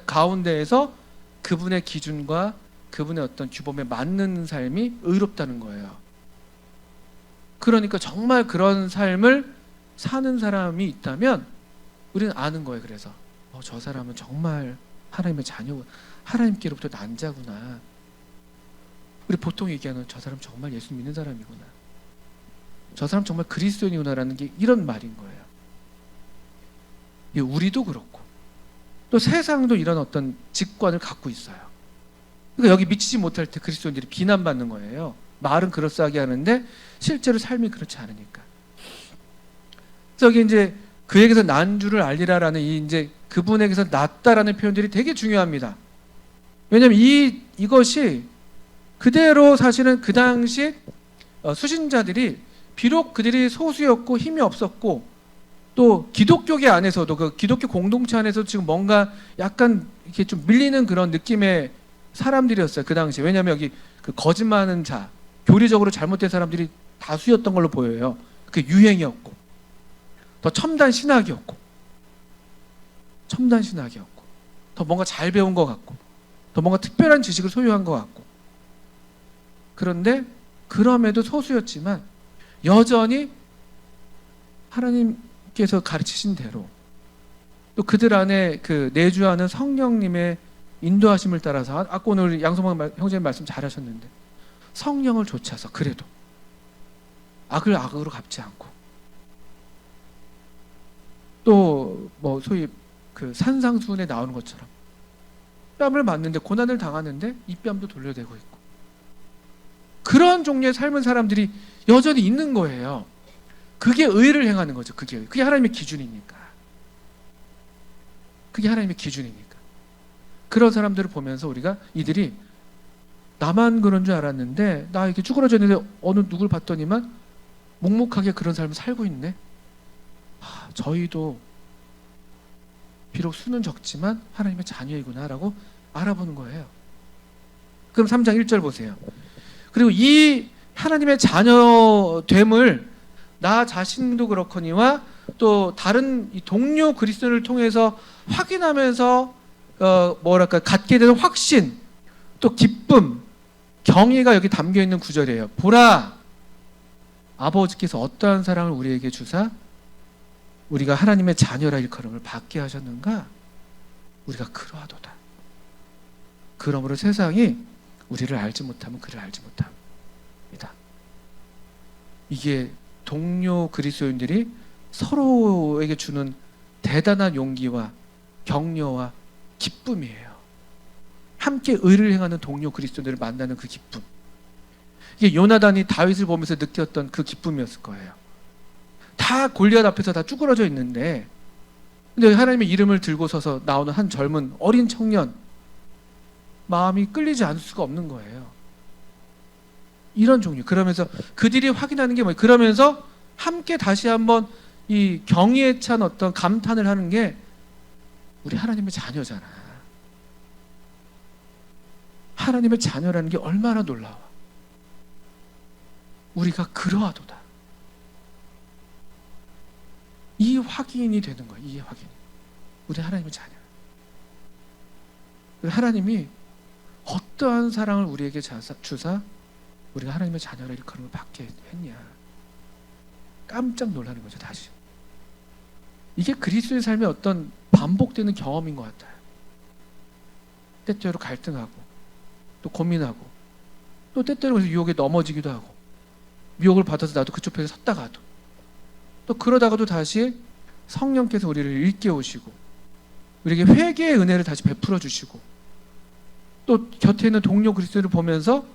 가운데에서 그분의 기준과 그분의 어떤 규범에 맞는 삶이 의롭다는 거예요. 그러니까 정말 그런 삶을 사는 사람이 있다면 우리는 아는 거예요. 그래서 저 사람은 정말 하나님의 자녀고 하나님께로부터 난 자구나. 우리 보통 얘기하는 저 사람 정말 예수 믿는 사람이구나. 저 사람 정말 그리스도인이구나라는 게 이런 말인 거예요. 우리도 그렇고 또 세상도 이런 어떤 직관을 갖고 있어요. 그러니까 여기 미치지 못할 때 그리스도인들이 비난받는 거예요. 말은 그럴싸하게 하는데 실제로 삶이 그렇지 않으니까. 그래서 여기 이제 그에게서 난 줄을 알리라라는 이제 그분에게서 낫다라는 표현들이 되게 중요합니다. 왜냐하면 이것이 그대로 사실은 그 당시 수신자들이 비록 그들이 소수였고 힘이 없었고 또 기독교계 안에서도 그 기독교 공동체 안에서 지금 뭔가 약간 이렇게 좀 밀리는 그런 느낌의 사람들이었어요. 그 당시. 왜냐하면 여기 그 거짓말하는 자, 교리적으로 잘못된 사람들이 다수였던 걸로 보여요. 그게 유행이었고 더 첨단 신학이었고 더 뭔가 잘 배운 것 같고 더 뭔가 특별한 지식을 소유한 것 같고 그런데 그럼에도 소수였지만 여전히 하나님께서 가르치신 대로 또 그들 안에 그 내주하는 성령님의 인도하심을 따라서 아까 오늘 양성만 형제님 말씀 잘하셨는데 성령을 좇아서 그래도 악을 악으로 갚지 않고 또 뭐 소위 그 산상수훈에 나오는 것처럼 뺨을 맞는데 고난을 당하는데 이 뺨도 돌려대고 있고 그런 종류의 삶은 사람들이 여전히 있는 거예요. 그게 의를 행하는 거죠. 그게 하나님의 기준이니까. 그런 사람들을 보면서 우리가 이들이 나만 그런 줄 알았는데 나 이렇게 쭈그러져 있는데 어느 누굴 봤더니만 묵묵하게 그런 삶을 살고 있네. 저희도 비록 수는 적지만 하나님의 자녀이구나라고 알아보는 거예요. 그럼 3장 1절 보세요. 그리고 이 하나님의 자녀됨을 나 자신도 그렇거니와 또 다른 이 동료 그리스도인을 통해서 확인하면서 갖게 되는 확신, 또 기쁨, 경외가 여기 담겨 있는 구절이에요. 보라, 아버지께서 어떠한 사랑을 우리에게 주사 우리가 하나님의 자녀라 일컬음을 받게 하셨는가? 우리가 그러하도다. 그러므로 세상이 우리를 알지 못하면 그를 알지 못합니다. 이게 동료 그리스도인들이 서로에게 주는 대단한 용기와 격려와 기쁨이에요. 함께 의를 행하는 동료 그리스도인들을 만나는 그 기쁨. 이게 요나단이 다윗을 보면서 느꼈던 그 기쁨이었을 거예요. 다 골리앗 앞에서 다 쭈그러져 있는데, 근데 하나님의 이름을 들고 서서 나오는 한 젊은 어린 청년, 마음이 끌리지 않을 수가 없는 거예요. 이런 종류. 그러면서 그들이 확인하는 게 뭐예요? 그러면서 함께 다시 한번 이 경의에 찬 어떤 감탄을 하는 게 우리 하나님의 자녀잖아. 하나님의 자녀라는 게 얼마나 놀라워. 우리가 그러하도다. 이 확인이 되는 거예요. 이 확인. 우리 하나님의 자녀. 하나님이 어떠한 사랑을 우리에게 주사 우리가 하나님의 자녀라 일컬음을 받게 했냐. 깜짝 놀라는 거죠. 다시. 이게 그리스도의 삶의 어떤 반복되는 경험인 것 같아요. 때때로 갈등하고 또 고민하고 또 때때로 유혹에 넘어지기도 하고 미혹을 받아서 나도 그쪽 편에 섰다가도 또 그러다가도 다시 성령께서 우리를 일깨우시고 우리에게 회개의 은혜를 다시 베풀어 주시고 또 곁에 있는 동료 그리스도를 보면서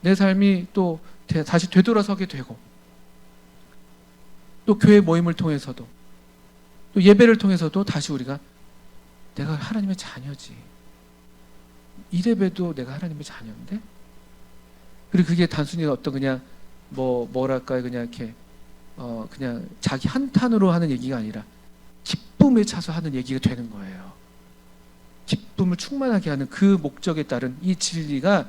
내 삶이 또 다시 되돌아서게 되고 또 교회 모임을 통해서도 또 예배를 통해서도 다시 우리가 내가 하나님의 자녀지. 이래봬도 내가 하나님의 자녀인데? 그리고 그게 단순히 어떤 그냥 뭐랄까요 그냥 이렇게 그냥 자기 한탄으로 하는 얘기가 아니라 기쁨에 차서 하는 얘기가 되는 거예요. 기쁨을 충만하게 하는 그 목적에 따른 이 진리가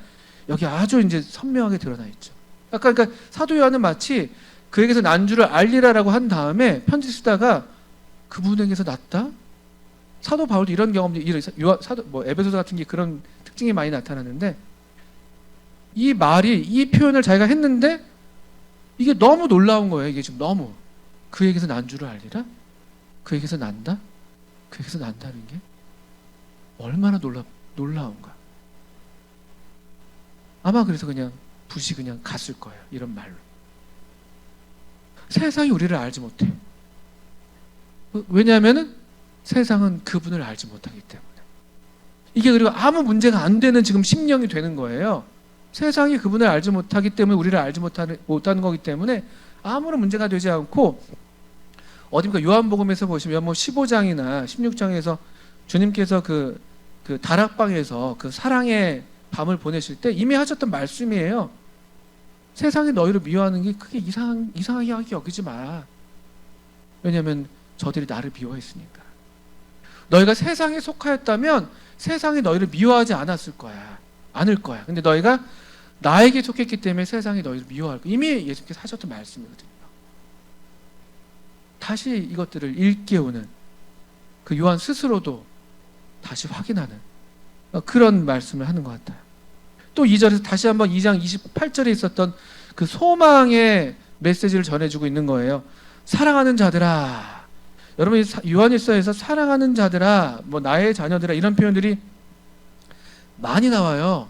여기 아주 이제 선명하게 드러나 있죠. 아까 그러니까 사도 요한은 마치 그에게서 난 줄을 알리라라고 한 다음에 편지 쓰다가 그분에게서 났다? 사도 바울도 이런 경험이 에베소서 같은 게 그런 특징이 많이 나타나는데 이 말이 이 표현을 자기가 했는데 이게 너무 놀라운 거예요. 이게 지금 너무 그에게서 난 줄을 알리라? 그에게서 난다? 그에게서 난다는 게 얼마나 놀라운가. 아마 그래서 그냥 붓이 그냥 갔을 거예요. 이런 말로. 세상이 우리를 알지 못해. 왜냐하면은 세상은 그분을 알지 못하기 때문에. 이게 그리고 아무 문제가 안 되는 지금 심령이 되는 거예요. 세상이 그분을 알지 못하기 때문에 우리를 알지 못하는 거기 때문에 아무런 문제가 되지 않고 어딘가 요한복음에서 보시면 요한복음 15장이나 16장에서 주님께서 그 다락방에서 그 사랑의 밤을 보내실 때 이미 하셨던 말씀이에요. 세상이 너희를 미워하는 게 크게 이상하게 여기지 마. 왜냐하면 저들이 나를 미워했으니까. 너희가 세상에 속하였다면 세상이 너희를 미워하지 않을 거야. 근데 너희가 나에게 속했기 때문에 세상이 너희를 미워할 거야. 이미 예수님께서 하셨던 말씀이거든요. 다시 이것들을 일깨우는 그 요한 스스로도 다시 확인하는 그런 말씀을 하는 것 같아요. 또 2절에서 다시 한번 2장 28절에 있었던 그 소망의 메시지를 전해주고 있는 거예요. 사랑하는 자들아. 여러분 요한일서에서 사랑하는 자들아, 나의 자녀들아 이런 표현들이 많이 나와요.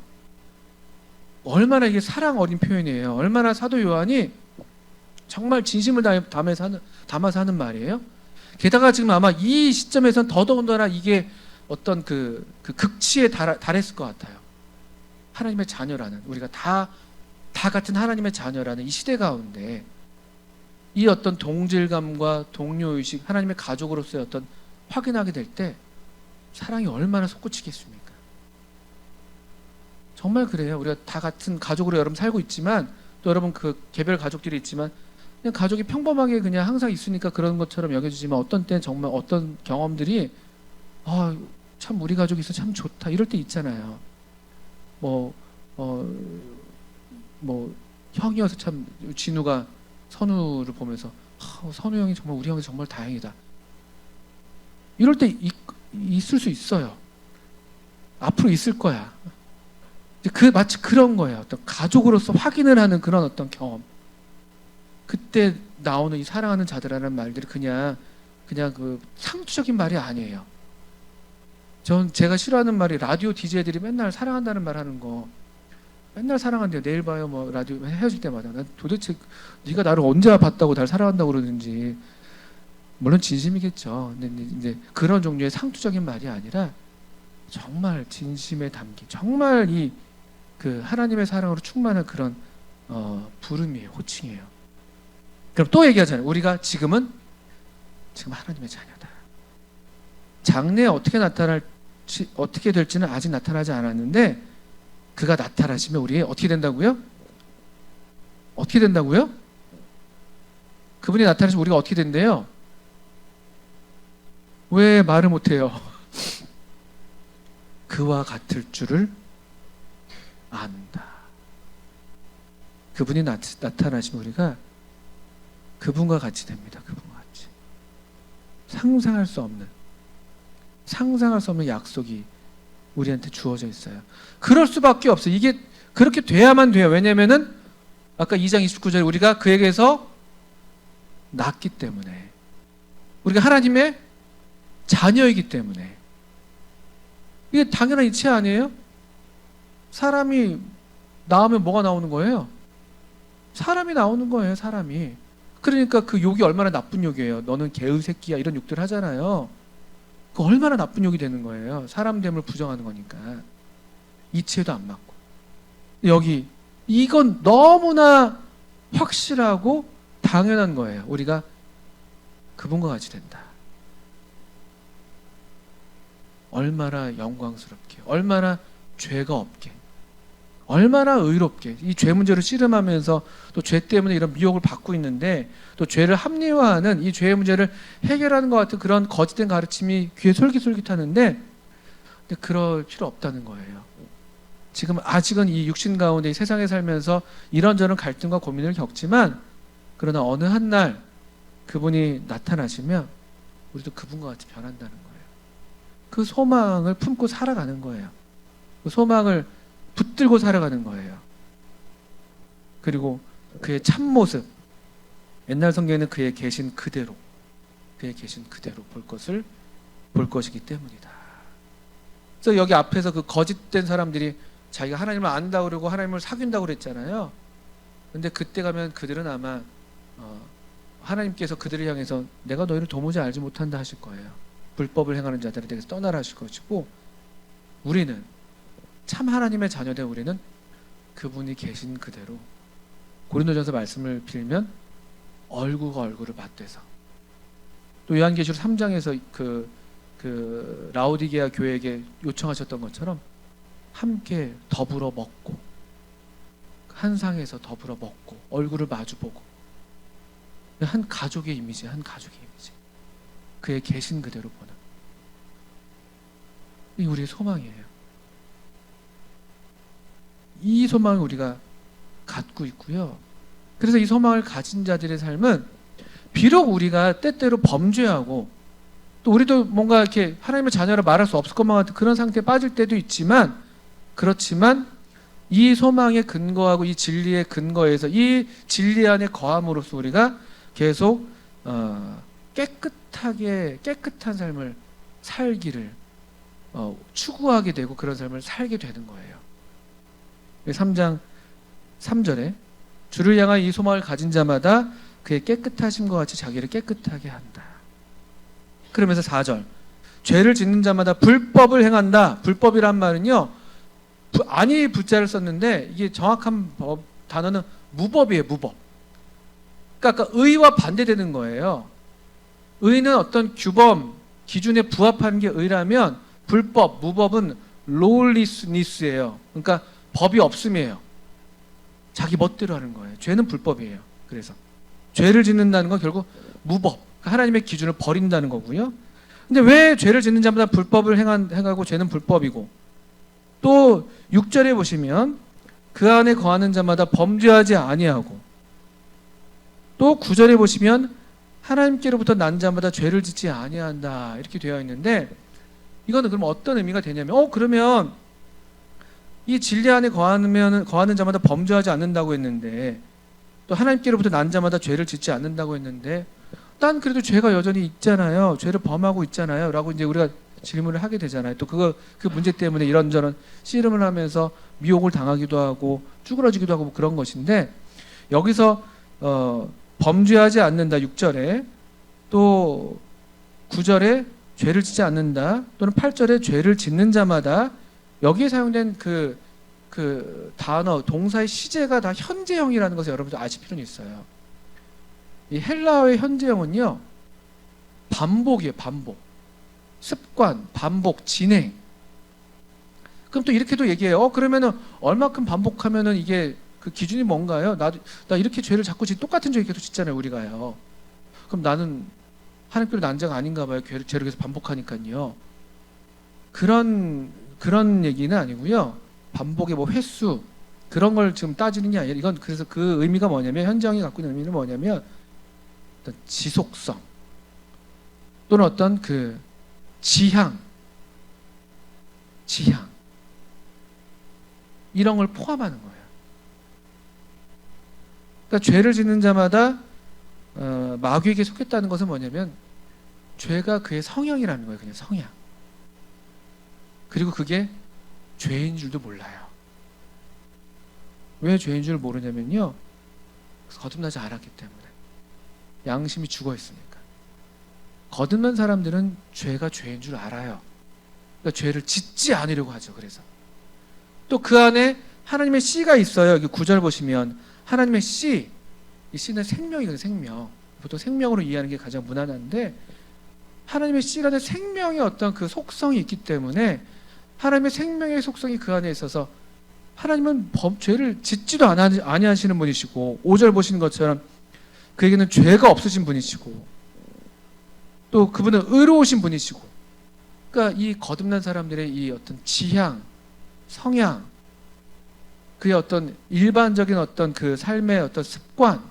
얼마나 이게 사랑 어린 표현이에요. 얼마나 사도 요한이 정말 진심을 담아서 하는 말이에요. 게다가 지금 아마 이 시점에서는 더더군다나 이게 어떤 그 극치에 달했을 것 같아요. 하나님의 자녀라는, 우리가 다 같은 하나님의 자녀라는 이 시대 가운데 이 어떤 동질감과 동료의식, 하나님의 가족으로서의 어떤 확인하게 될 때 사랑이 얼마나 솟구치겠습니까? 정말 그래요. 우리가 다 같은 가족으로 여러분 살고 있지만 또 여러분 그 개별 가족들이 있지만 그냥 가족이 평범하게 그냥 항상 있으니까 그런 것처럼 여겨지지만 어떤 때는 정말 어떤 경험들이 참 우리 가족이 있어 참 좋다 이럴 때 있잖아요. 형이어서 참 진우가 선우를 보면서 선우 형이 정말 우리 형이 정말 다행이다. 이럴 때 있을 수 있어요. 앞으로 있을 거야. 마치 그런 거예요. 어떤 가족으로서 확인을 하는 그런 어떤 경험. 그때 나오는 이 사랑하는 자들이라는 말들이 그냥 그 상투적인 말이 아니에요. 제가 싫어하는 말이 라디오 DJ들이 맨날 사랑한다는 말 하는 거. 맨날 사랑한대요. 내일 봐요. 뭐 라디오 헤어질 때마다. 난 도대체 네가 나를 언제 봤다고 날 사랑한다고 그러는지. 물론 진심이겠죠. 근데 이제 그런 종류의 상투적인 말이 아니라 정말 진심에 담긴 정말 그 하나님의 사랑으로 충만한 그런 부름이에요. 호칭이에요. 그럼 또 얘기하잖아요. 우리가 지금 하나님의 자녀다. 장래에 어떻게 될지는 아직 나타나지 않았는데 그가 나타나시면 우리 어떻게 된다고요? 어떻게 된다고요? 그분이 나타나시면 우리가 어떻게 된대요? 왜 말을 못해요? 그와 같을 줄을 안다. 그분이 나타나시면 우리가 그분과 같이 됩니다. 그분과 같이. 상상할 수 없는 약속이 우리한테 주어져 있어요. 그럴 수밖에 없어요. 이게 그렇게 돼야만 돼요. 왜냐면은 아까 2장 29절에 우리가 그에게서 낳기 때문에, 우리가 하나님의 자녀이기 때문에. 이게 당연한 이치 아니에요? 사람이 나오면 뭐가 나오는 거예요? 사람이 나오는 거예요. 사람이. 그러니까 그 욕이 얼마나 나쁜 욕이에요. 너는 개의 새끼야, 이런 욕들 하잖아요. 그 얼마나 나쁜 욕이 되는 거예요. 사람됨을 부정하는 거니까. 이치에도 안 맞고. 여기 이건 너무나 확실하고 당연한 거예요. 우리가 그분과 같이 된다. 얼마나 영광스럽게, 얼마나 죄가 없게, 얼마나 의롭게. 이 죄 문제를 씨름하면서 또 죄 때문에 이런 미혹을 받고 있는데 또 죄를 합리화하는 이 죄의 문제를 해결하는 것 같은 그런 거짓된 가르침이 귀에 솔깃솔깃하는데, 근데 그럴 필요 없다는 거예요. 지금 아직은 이 육신 가운데 이 세상에 살면서 이런저런 갈등과 고민을 겪지만, 그러나 어느 한 날 그분이 나타나시면 우리도 그분과 같이 변한다는 거예요. 그 소망을 품고 살아가는 거예요. 그 소망을 붙들고 살아가는 거예요. 그리고 그의 참모습, 옛날 성경에는 그의 계신 그대로 볼 것이기 때문이다. 그래서 여기 앞에서 그 거짓된 사람들이 자기가 하나님을 안다고 그러고 하나님을 사귄다고 그랬잖아요. 근데 그때 가면 그들은 아마 하나님께서 그들을 향해서 내가 너희를 도무지 알지 못한다 하실 거예요. 불법을 행하는 자들에 대해서 떠나라 하실 것이고, 우리는 참 하나님의 자녀된 우리는 그분이 계신 그대로, 고린도전서 말씀을 빌면 얼굴과 얼굴을 맞대서, 또 요한계시록 3장에서 그 라오디게아 교회에게 요청하셨던 것처럼 함께 더불어 먹고, 한 상에서 더불어 먹고 얼굴을 마주보고, 한 가족의 이미지, 그의 계신 그대로 보는, 이 우리의 소망이에요. 이 소망을 우리가 갖고 있고요. 그래서 이 소망을 가진 자들의 삶은 비록 우리가 때때로 범죄하고 또 우리도 뭔가 이렇게 하나님의 자녀라 말할 수 없을 것만 같은 그런 상태에 빠질 때도 있지만, 그렇지만 이 소망에 근거하고 이 진리의 근거에서 이 진리 안에 거함으로써 우리가 계속 깨끗한 삶을 살기를 추구하게 되고 그런 삶을 살게 되는 거예요. 3장 3절에 주를 향한 이 소망을 가진 자마다 그의 깨끗하심과 같이 자기를 깨끗하게 한다. 그러면서 4절, 죄를 짓는 자마다 불법을 행한다. 불법이란 말은요, 아니 부자를 썼는데 이게 정확한 단어는 무법이에요. 무법. 그러니까 의와 반대되는 거예요. 의는 어떤 규범, 기준에 부합하는 게 의라면, 불법, 무법은 lawlessness예요. 그러니까 법이 없음이에요. 자기 멋대로 하는 거예요. 죄는 불법이에요. 그래서 죄를 짓는다는 건 결국 무법, 그러니까 하나님의 기준을 버린다는 거고요. 근데 왜 죄를 짓는 자마다 불법을 행하고 죄는 불법이고, 또 6절에 보시면 그 안에 거하는 자마다 범죄하지 아니하고, 또 9절에 보시면 하나님께로부터 난 자마다 죄를 짓지 아니한다 이렇게 되어 있는데, 이거는 그럼 어떤 의미가 되냐면 그러면 이 진리 안에 거하는 자마다 범죄하지 않는다고 했는데, 또 하나님께로부터 난 자마다 죄를 짓지 않는다고 했는데, 난 그래도 죄가 여전히 있잖아요, 죄를 범하고 있잖아요 라고 이제 우리가 질문을 하게 되잖아요. 또 그 문제 때문에 이런저런 씨름을 하면서 미혹을 당하기도 하고 쭈그러지기도 하고 뭐 그런 것인데, 여기서 범죄하지 않는다 6절에, 또 9절에 죄를 짓지 않는다, 또는 8절에 죄를 짓는 자마다, 여기에 사용된 그 단어 동사의 시제가 다 현재형이라는 것을 여러분들 아실 필요는 있어요. 이 헬라어의 현재형은요, 반복이에요. 반복, 습관, 반복, 진행. 그럼 또 이렇게도 얘기해요. 그러면은 얼마큼 반복하면은 이게 그 기준이 뭔가요? 나 이렇게 죄를 자꾸 똑같은 죄를 계속 짓잖아요, 우리가요. 그럼 나는 하나님께로 난 자가 아닌가 봐요. 죄를 계속 반복하니까요. 그런 얘기는 아니고요. 반복의 뭐 횟수, 그런 걸 지금 따지는 게 아니라, 이건 그래서 그 의미가 뭐냐면, 현장이 갖고 있는 의미는 뭐냐면 어떤 지속성, 또는 어떤 그 지향 이런 걸 포함하는 거예요. 그러니까 죄를 짓는 자마다 마귀에게 속했다는 것은 뭐냐면, 죄가 그의 성향이라는 거예요. 그냥 성향. 그리고 그게 죄인 줄도 몰라요. 왜 죄인 줄 모르냐면요, 거듭나지 않았기 때문에. 양심이 죽어 있으니까. 거듭난 사람들은 죄가 죄인 줄 알아요. 그러니까 죄를 짓지 않으려고 하죠. 그래서 또 그 안에 하나님의 씨가 있어요. 여기 9절 보시면 하나님의 씨, 이 씨는 생명이거든요. 생명. 보통 생명으로 이해하는 게 가장 무난한데, 하나님의 씨라는 생명의 어떤 그 속성이 있기 때문에, 하나님의 생명의 속성이 그 안에 있어서 하나님은 죄를 짓지도 아니하시는 분이시고, 5절 보시는 것처럼 그에게는 죄가 없으신 분이시고, 또 그분은 의로우신 분이시고. 그러니까 이 거듭난 사람들의 이 어떤 지향, 성향, 그의 어떤 일반적인 어떤 그 삶의 어떤 습관,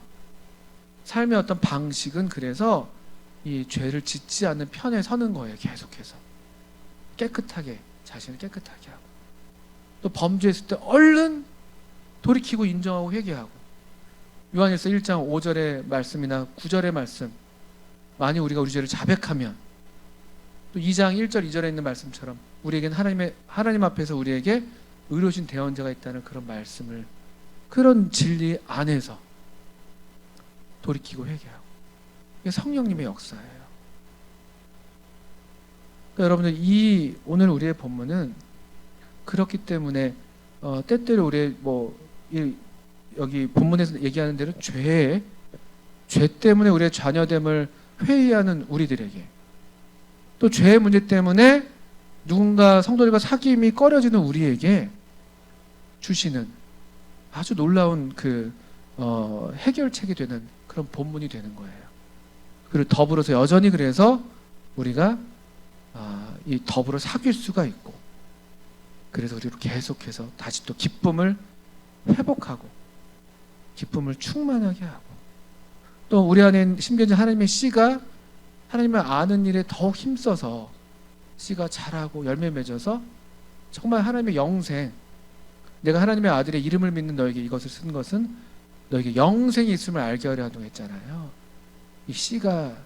삶의 어떤 방식은 그래서 이 죄를 짓지 않는 편에 서는 거예요. 계속해서 깨끗하게, 자신을 깨끗하게 하고, 또 범죄했을 때 얼른 돌이키고 인정하고 회개하고. 요한일서 1장 5절의 말씀이나 9절의 말씀, 만약 우리가 우리 죄를 자백하면, 또 2장 1절 2절에 있는 말씀처럼 우리에게는 하나님 앞에서 우리에게 의로우신 대언자가 있다는 그런 말씀을, 그런 진리 안에서 돌이키고 회개하고. 이게 성령님의 역사예요. 그러니까 여러분들, 오늘 우리의 본문은 그렇기 때문에 때때로 우리의 여기 본문에서 얘기하는 대로 죄 때문에 우리의 자녀됨을 회의하는 우리들에게, 또 죄의 문제 때문에 누군가 성도들과 사귐이 꺼려지는 우리에게 주시는 아주 놀라운 해결책이 되는 그런 본문이 되는 거예요. 그리고 더불어서 여전히 그래서 우리가 이 더불어 사귈 수가 있고, 그래서 우리로 계속해서 다시 또 기쁨을 회복하고 기쁨을 충만하게 하고, 또 우리 안에 심겨진 하나님의 씨가 하나님을 아는 일에 더욱 힘써서 씨가 자라고 열매 맺어서 정말 하나님의 영생, 내가 하나님의 아들의 이름을 믿는 너에게 이것을 쓴 것은 너에게 영생이 있음을 알게 하려 하노 했잖아요. 이 씨가,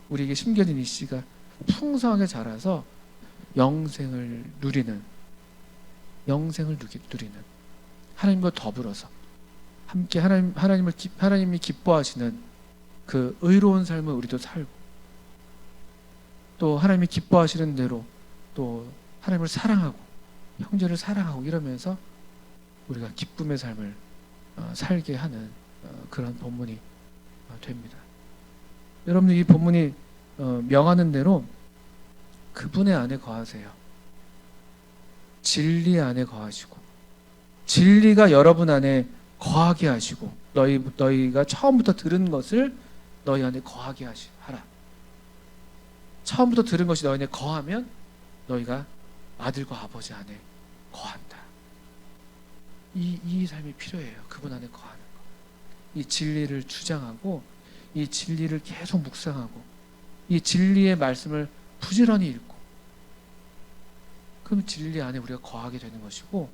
우리에게 심겨진 이 씨가 풍성하게 자라서 영생을 누리는 하나님과 더불어서 함께 하나님이 기뻐하시는 그 의로운 삶을 우리도 살고, 또 하나님이 기뻐하시는 대로 또 하나님을 사랑하고 형제를 사랑하고 이러면서 우리가 기쁨의 삶을 살게 하는 그런 본문이 됩니다. 여러분들, 이 본문이 명하는 대로 그분의 안에 거하세요. 진리 안에 거하시고, 진리가 여러분 안에 거하게 하시고, 너희가 처음부터 들은 것을 너희 안에 거하게 하라. 처음부터 들은 것이 너희 안에 거하면 너희가 아들과 아버지 안에 거한다. 이 삶이 필요해요. 그분 안에 거하는 것. 이 진리를 주장하고 이 이 진리를 계속 묵상하고 이 진리의 말씀을 부지런히 읽고, 그럼 진리 안에 우리가 거하게 되는 것이고,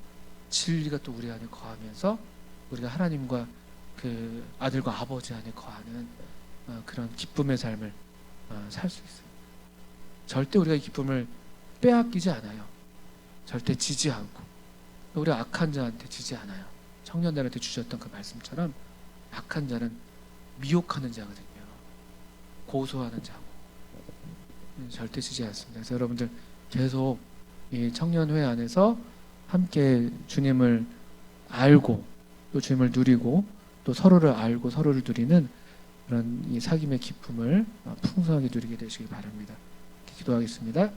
진리가 또 우리 안에 거하면서 우리가 하나님과 그 아들과 아버지 안에 거하는 그런 기쁨의 삶을 살 수 있어요. 절대 우리가 이 기쁨을 빼앗기지 않아요. 절대 지지 않고, 우리가 악한 자한테 지지 않아요. 청년들한테 주셨던 그 말씀처럼 악한 자는 미혹하는 자거든요. 고소하는 자고 절대 지지 않습니다. 그래서 여러분들 계속 이 청년회 안에서 함께 주님을 알고 또 주님을 누리고 또 서로를 알고 서로를 누리는 그런 이 사귐의 기쁨을 풍성하게 누리게 되시길 바랍니다. 기도하겠습니다.